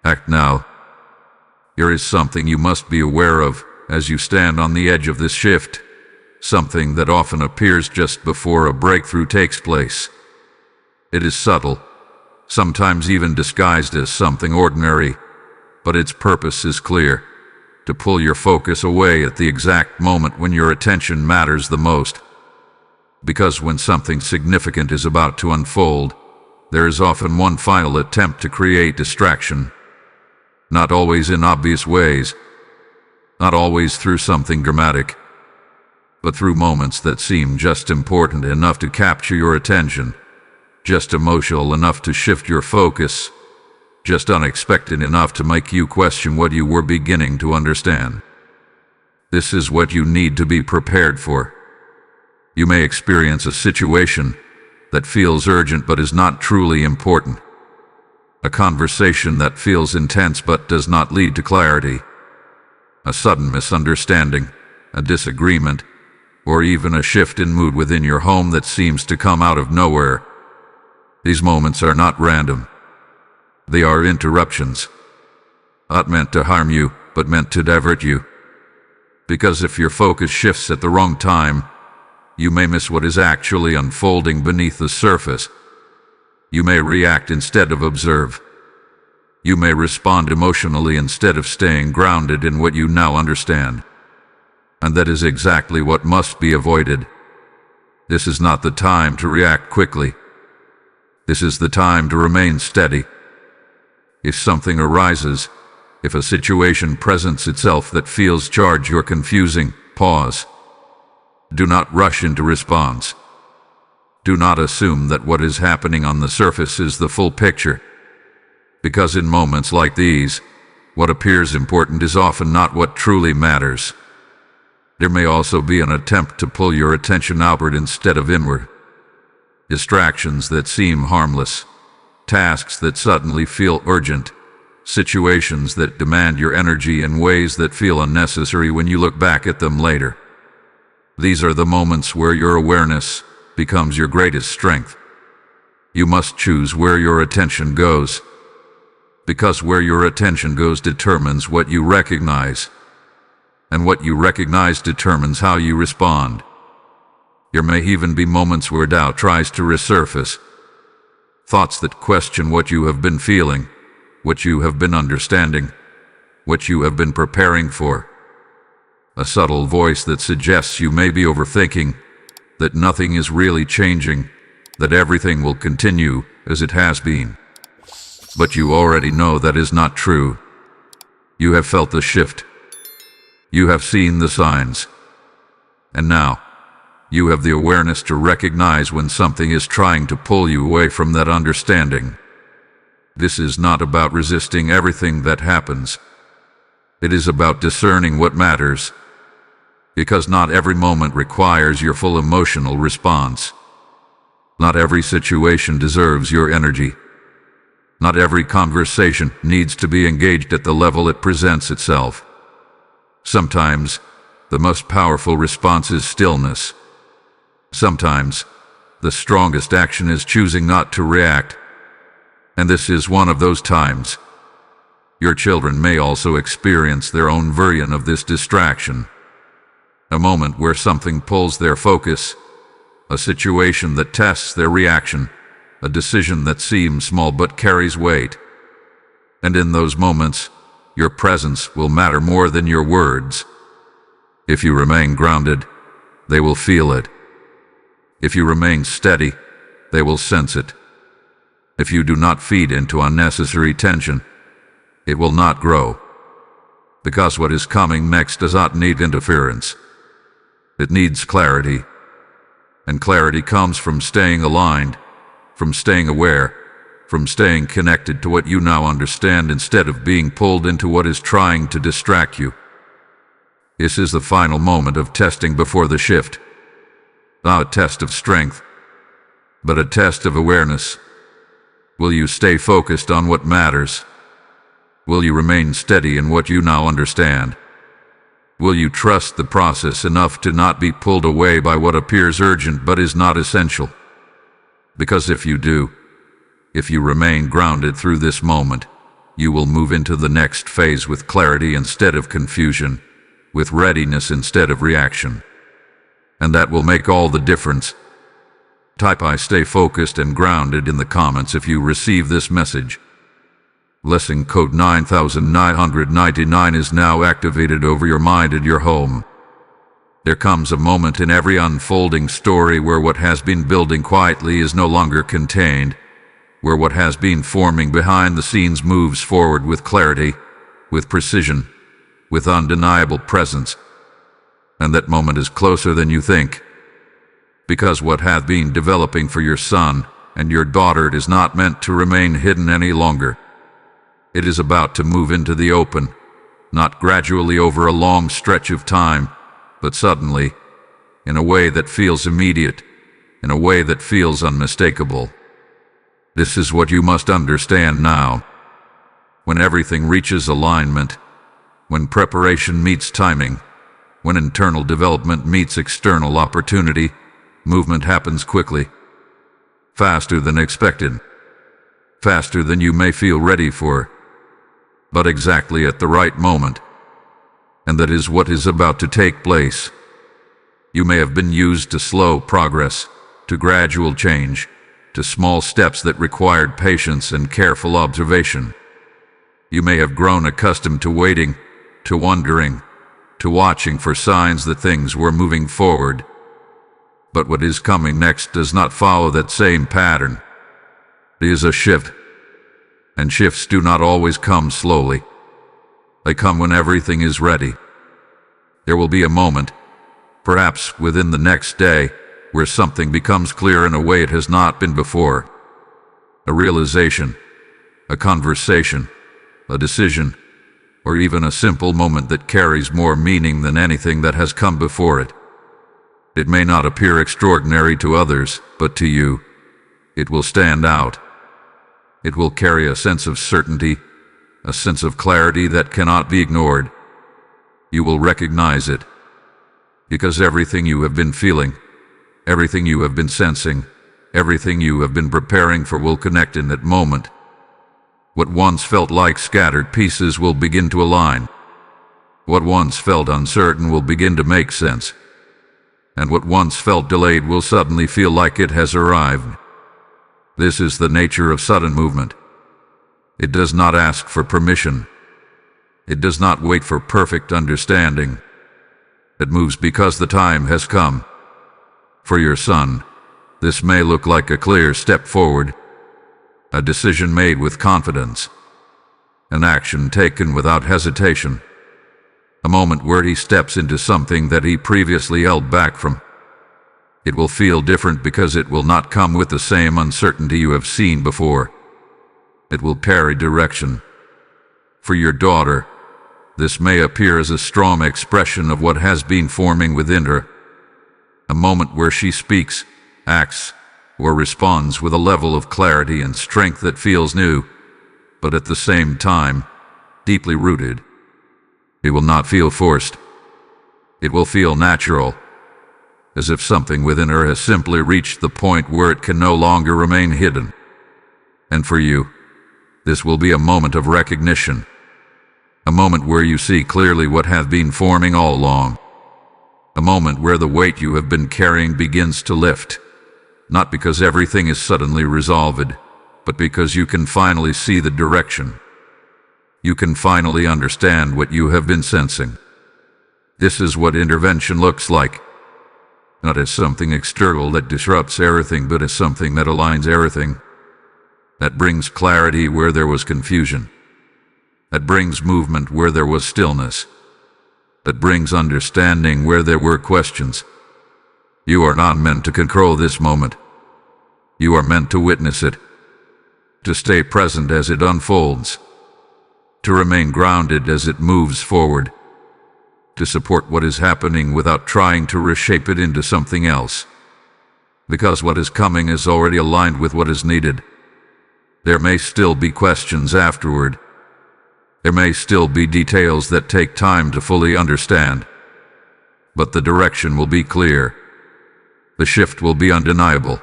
Act now. There is something you must be aware of as you stand on the edge of this shift, something that often appears just before a breakthrough takes place. It is subtle, sometimes even disguised as something ordinary, but its purpose is clear: to pull your focus away at the exact moment when your attention matters the most. Because when something significant is about to unfold, there is often one final attempt to create distraction. Not always in obvious ways, not always through something dramatic, but through moments that seem just important enough to capture your attention, just emotional enough to shift your focus, just unexpected enough to make you question what you were beginning to understand. This is what you need to be prepared for. You may experience a situation that feels urgent but is not truly important. A conversation that feels intense but does not lead to clarity. A sudden misunderstanding, a disagreement, or even a shift in mood within your home that seems to come out of nowhere. These moments are not random. They are interruptions. Not meant to harm you, but meant to divert you. Because if your focus shifts at the wrong time, you may miss what is actually unfolding beneath the surface. You may react instead of observe. You may respond emotionally instead of staying grounded in what you now understand. And that is exactly what must be avoided. This is not the time to react quickly. This is the time to remain steady. If something arises, if a situation presents itself that feels charged or confusing, pause. Do not rush into response. Do not assume that what is happening on the surface is the full picture. Because in moments like these, what appears important is often not what truly matters. There may also be an attempt to pull your attention outward instead of inward. Distractions that seem harmless. Tasks that suddenly feel urgent, situations that demand your energy in ways that feel unnecessary when you look back at them later. These are the moments where your awareness becomes your greatest strength. You must choose where your attention goes. Because where your attention goes determines what you recognize, and what you recognize determines how you respond. There may even be moments where doubt tries to resurface, thoughts that question what you have been feeling, what you have been understanding, what you have been preparing for. A subtle voice that suggests you may be overthinking, that nothing is really changing, that everything will continue as it has been. But you already know that is not true. You have felt the shift. You have seen the signs. And now, you have the awareness to recognize when something is trying to pull you away from that understanding. This is not about resisting everything that happens. It is about discerning what matters. Because not every moment requires your full emotional response. Not every situation deserves your energy. Not every conversation needs to be engaged at the level it presents itself. Sometimes, the most powerful response is stillness. Sometimes, the strongest action is choosing not to react. And this is one of those times. Your children may also experience their own version of this distraction. A moment where something pulls their focus, a situation that tests their reaction, a decision that seems small but carries weight. And in those moments, your presence will matter more than your words. If you remain grounded, they will feel it. If you remain steady, they will sense it. If you do not feed into unnecessary tension, it will not grow. Because what is coming next does not need interference. It needs clarity. And clarity comes from staying aligned, from staying aware, from staying connected to what you now understand instead of being pulled into what is trying to distract you. This is the final moment of testing before the shift. Not a test of strength, but a test of awareness. Will you stay focused on what matters? Will you remain steady in what you now understand? Will you trust the process enough to not be pulled away by what appears urgent but is not essential? Because if you do, if you remain grounded through this moment, you will move into the next phase with clarity instead of confusion, with readiness instead of reaction. And that will make all the difference. Type "I stay focused and grounded" in the comments if you receive this message. Blessing code 9999 is now activated over your mind and your home. There comes a moment in every unfolding story where what has been building quietly is no longer contained, where what has been forming behind the scenes moves forward with clarity, with precision, with undeniable presence. And that moment is closer than you think. Because what hath been developing for your son and your daughter is not meant to remain hidden any longer. It is about to move into the open, not gradually over a long stretch of time, but suddenly, in a way that feels immediate, in a way that feels unmistakable. This is what you must understand now. When everything reaches alignment, when preparation meets timing, when internal development meets external opportunity, movement happens quickly, faster than expected, faster than you may feel ready for, but exactly at the right moment. And that is what is about to take place. You may have been used to slow progress, to gradual change, to small steps that required patience and careful observation. You may have grown accustomed to waiting, to wondering, to watching for signs that things were moving forward. But what is coming next does not follow that same pattern. It is a shift. And shifts do not always come slowly. They come when everything is ready. There will be a moment, perhaps within the next day, where something becomes clear in a way it has not been before. A realization, a conversation, a decision, or even a simple moment that carries more meaning than anything that has come before it. It may not appear extraordinary to others, but to you, it will stand out. It will carry a sense of certainty, a sense of clarity that cannot be ignored. You will recognize it, because everything you have been feeling, everything you have been sensing, everything you have been preparing for will connect in that moment. What once felt like scattered pieces will begin to align. What once felt uncertain will begin to make sense. And what once felt delayed will suddenly feel like it has arrived. This is the nature of sudden movement. It does not ask for permission. It does not wait for perfect understanding. It moves because the time has come. For your son, this may look like a clear step forward, a decision made with confidence, an action taken without hesitation, a moment where he steps into something that he previously held back from. It will feel different because it will not come with the same uncertainty you have seen before. It will carry direction. For your daughter, this may appear as a strong expression of what has been forming within her, a moment where she speaks, acts, or responds with a level of clarity and strength that feels new, but at the same time, deeply rooted. It will not feel forced. It will feel natural, as if something within her has simply reached the point where it can no longer remain hidden. And for you, this will be a moment of recognition, a moment where you see clearly what has been forming all along, a moment where the weight you have been carrying begins to lift, not because everything is suddenly resolved, but because you can finally see the direction. You can finally understand what you have been sensing. This is what intervention looks like. Not as something external that disrupts everything, but as something that aligns everything, that brings clarity where there was confusion, that brings movement where there was stillness, that brings understanding where there were questions. You are not meant to control this moment. You are meant to witness it, to stay present as it unfolds, to remain grounded as it moves forward, to support what is happening without trying to reshape it into something else. Because what is coming is already aligned with what is needed. There may still be questions afterward. There may still be details that take time to fully understand. But the direction will be clear. The shift will be undeniable.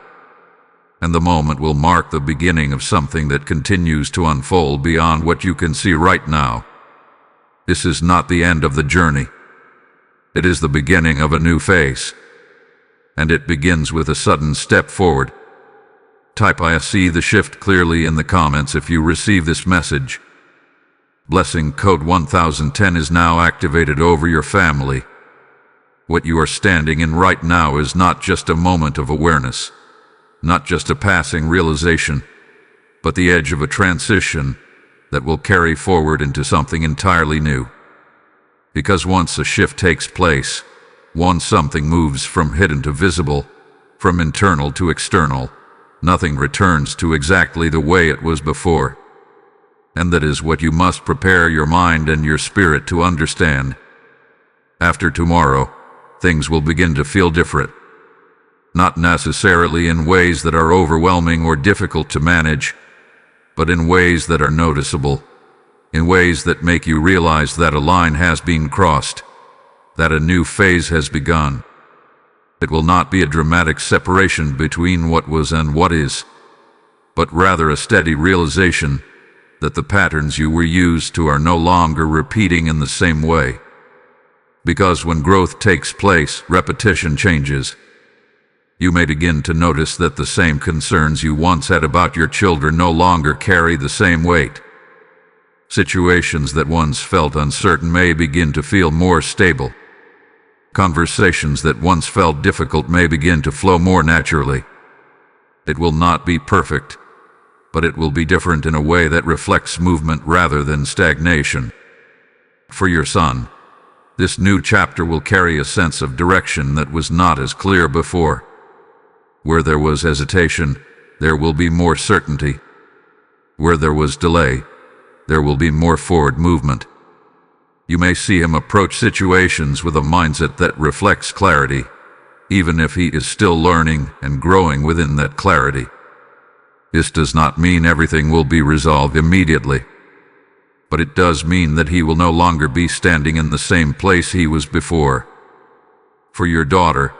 And the moment will mark the beginning of something that continues to unfold beyond what you can see right now. This is not the end of the journey. It is the beginning of a new phase. And it begins with a sudden step forward. Type "I see the shift" clearly in the comments if you receive this message. Blessing code 1010 is now activated over your family. What you are standing in right now is not just a moment of awareness, not just a passing realization, but the edge of a transition that will carry forward into something entirely new. Because once a shift takes place, once something moves from hidden to visible, from internal to external, nothing returns to exactly the way it was before. And that is what you must prepare your mind and your spirit to understand. After tomorrow, things will begin to feel different. Not necessarily in ways that are overwhelming or difficult to manage, but in ways that are noticeable, in ways that make you realize that a line has been crossed, that a new phase has begun. It will not be a dramatic separation between what was and what is, but rather a steady realization that the patterns you were used to are no longer repeating in the same way. Because when growth takes place, repetition changes. You may begin to notice that the same concerns you once had about your children no longer carry the same weight. Situations that once felt uncertain may begin to feel more stable. Conversations that once felt difficult may begin to flow more naturally. It will not be perfect, but it will be different in a way that reflects movement rather than stagnation. For your son, this new chapter will carry a sense of direction that was not as clear before. Where there was hesitation, there will be more certainty. Where there was delay, there will be more forward movement. You may see him approach situations with a mindset that reflects clarity, even if he is still learning and growing within that clarity. This does not mean everything will be resolved immediately, but it does mean that he will no longer be standing in the same place he was before. For your daughter,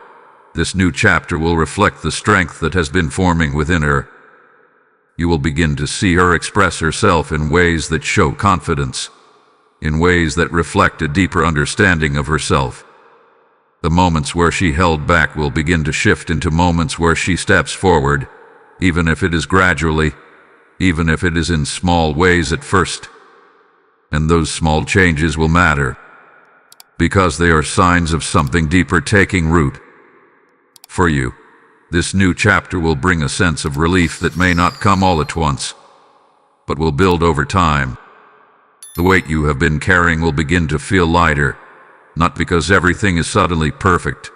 this new chapter will reflect the strength that has been forming within her. You will begin to see her express herself in ways that show confidence, in ways that reflect a deeper understanding of herself. The moments where she held back will begin to shift into moments where she steps forward, even if it is gradually, even if it is in small ways at first. And those small changes will matter, because they are signs of something deeper taking root. For you, this new chapter will bring a sense of relief that may not come all at once, but will build over time. The weight you have been carrying will begin to feel lighter, not because everything is suddenly perfect,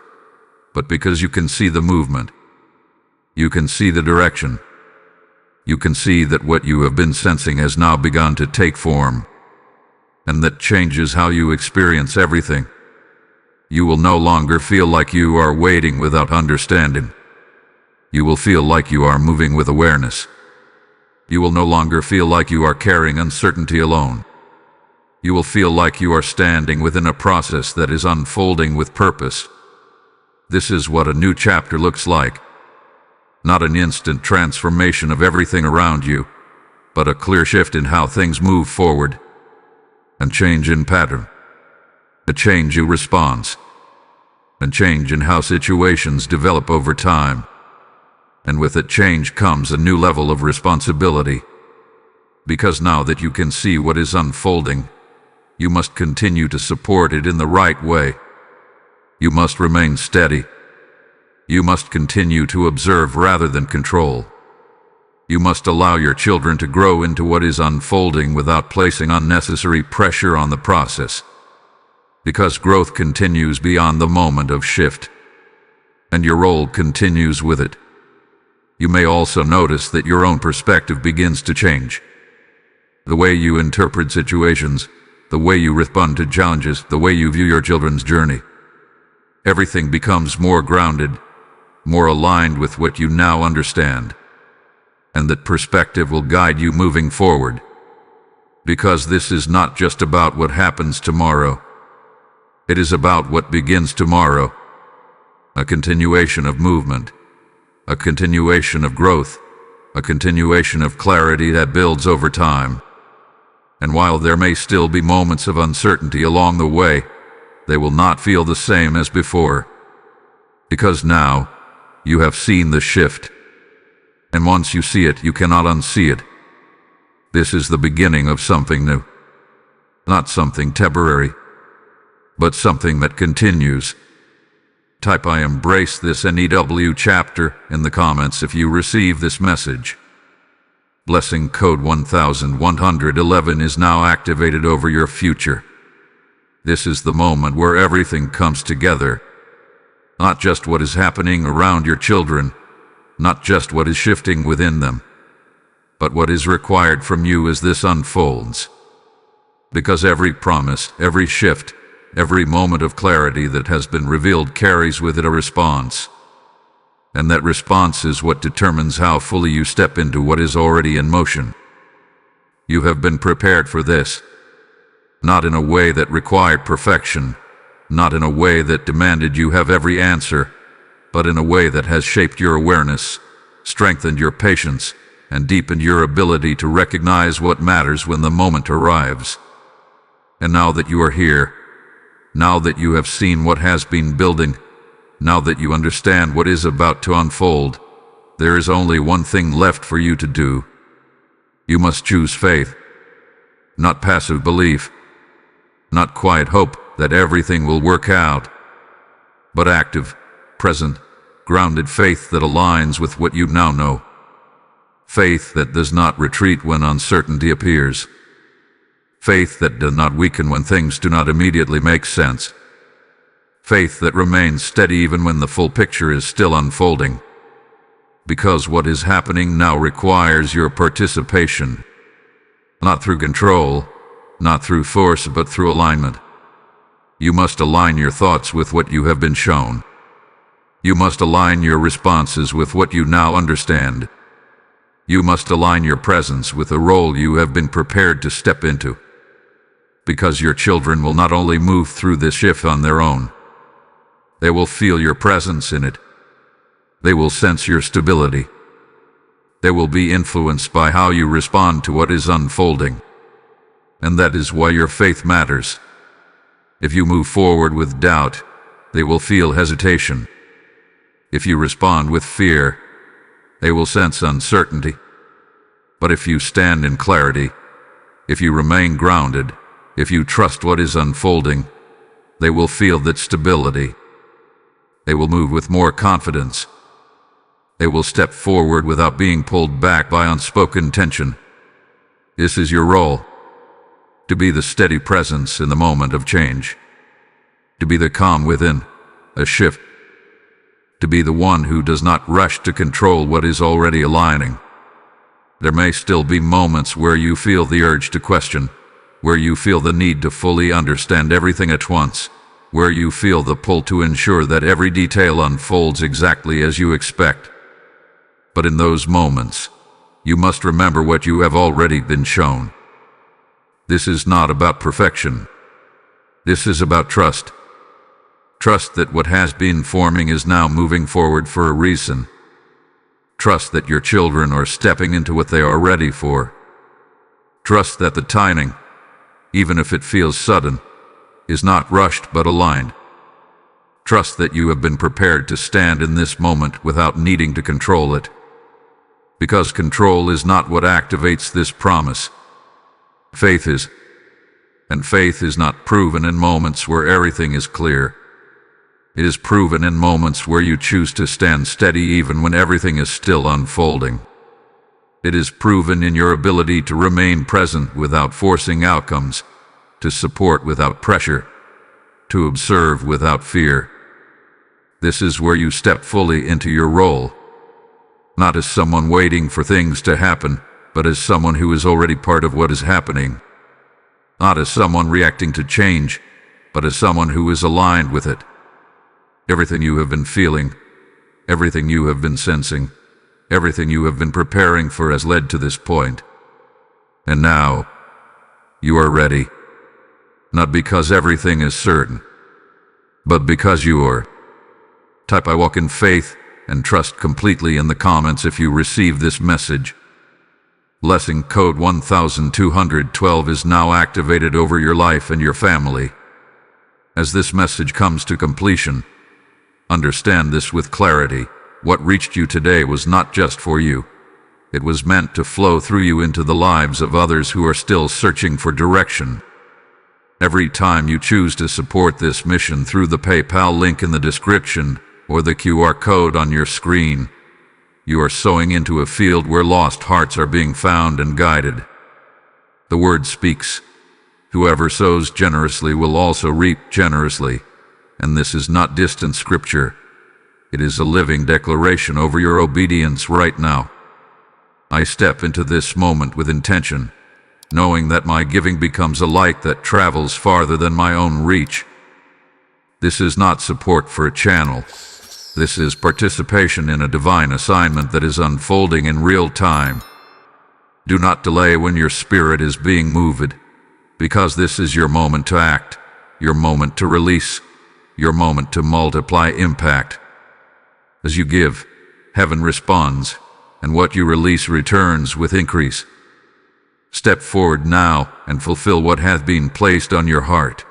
but because you can see the movement. You can see the direction. You can see that what you have been sensing has now begun to take form, and that changes how you experience everything. You will no longer feel like you are waiting without understanding. You will feel like you are moving with awareness. You will no longer feel like you are carrying uncertainty alone. You will feel like you are standing within a process that is unfolding with purpose. This is what a new chapter looks like. Not an instant transformation of everything around you, but a clear shift in how things move forward. And change in pattern. A change in response. A change in how situations develop over time. And with it change comes a new level of responsibility. Because now that you can see what is unfolding, you must continue to support it in the right way. You must remain steady. You must continue to observe rather than control. You must allow your children to grow into what is unfolding without placing unnecessary pressure on the process. Because growth continues beyond the moment of shift, and your role continues with it. You may also notice that your own perspective begins to change. The way you interpret situations, the way you respond to challenges, the way you view your children's journey. Everything becomes more grounded, more aligned with what you now understand. And that perspective will guide you moving forward. Because this is not just about what happens tomorrow. It is about what begins tomorrow. A continuation of movement. A continuation of growth. A continuation of clarity that builds over time. And while there may still be moments of uncertainty along the way, they will not feel the same as before. Because now, you have seen the shift. And once you see it, you cannot unsee it. This is the beginning of something new. Not something temporary, but something that continues. Type "I embrace this NEW chapter" in the comments if you receive this message. Blessing code 1111 is now activated over your future. This is the moment where everything comes together. Not just what is happening around your children, not just what is shifting within them, but what is required from you as this unfolds. Because every promise, every shift, every moment of clarity that has been revealed carries with it a response. And that response is what determines how fully you step into what is already in motion. You have been prepared for this, not in a way that required perfection, not in a way that demanded you have every answer, but in a way that has shaped your awareness, strengthened your patience, and deepened your ability to recognize what matters when the moment arrives. And now that you are here, now that you have seen what has been building, now that you understand what is about to unfold, there is only one thing left for you to do. You must choose faith, not passive belief, not quiet hope that everything will work out, but active, present, grounded faith that aligns with what you now know. Faith that does not retreat when uncertainty appears. Faith that does not weaken when things do not immediately make sense. Faith that remains steady even when the full picture is still unfolding. Because what is happening now requires your participation. Not through control, not through force, but through alignment. You must align your thoughts with what you have been shown. You must align your responses with what you now understand. You must align your presence with the role you have been prepared to step into. Because your children will not only move through this shift on their own, they will feel your presence in it. They will sense your stability. They will be influenced by how you respond to what is unfolding. And that is why your faith matters. If you move forward with doubt, they will feel hesitation. If you respond with fear, they will sense uncertainty. But if you stand in clarity, if you remain grounded, if you trust what is unfolding, they will feel that stability. They will move with more confidence. They will step forward without being pulled back by unspoken tension. This is your role. To be the steady presence in the moment of change. To be the calm within a shift. To be the one who does not rush to control what is already aligning. There may still be moments where you feel the urge to question, where you feel the need to fully understand everything at once, where you feel the pull to ensure that every detail unfolds exactly as you expect. But in those moments, you must remember what you have already been shown. This is not about perfection. This is about trust. Trust that what has been forming is now moving forward for a reason. Trust that your children are stepping into what they are ready for. Trust that the timing, even if it feels sudden, is not rushed but aligned. Trust that you have been prepared to stand in this moment without needing to control it. Because control is not what activates this promise. Faith is. And faith is not proven in moments where everything is clear. It is proven in moments where you choose to stand steady even when everything is still unfolding. It is proven in your ability to remain present without forcing outcomes, to support without pressure, to observe without fear. This is where you step fully into your role, not as someone waiting for things to happen, but as someone who is already part of what is happening. Not as someone reacting to change, but as someone who is aligned with it. Everything you have been feeling, everything you have been sensing, everything you have been preparing for has led to this point. And now, you are ready. Not because everything is certain, but because you are. Type "I walk in faith" and trust completely in the comments if you receive this message. Blessing code 1212 is now activated over your life and your family. As this message comes to completion, understand this with clarity. What reached you today was not just for you. It was meant to flow through you into the lives of others who are still searching for direction. Every time you choose to support this mission through the PayPal link in the description or the QR code on your screen, you are sowing into a field where lost hearts are being found and guided. The word speaks. Whoever sows generously will also reap generously. And this is not distant scripture. It is a living declaration over your obedience right now. I step into this moment with intention, knowing that my giving becomes a light that travels farther than my own reach. This is not support for a channel. This is participation in a divine assignment that is unfolding in real time. Do not delay when your spirit is being moved, because this is your moment to act, your moment to release, your moment to multiply impact. As you give, heaven responds, and what you release returns with increase. Step forward now and fulfill what hath been placed on your heart.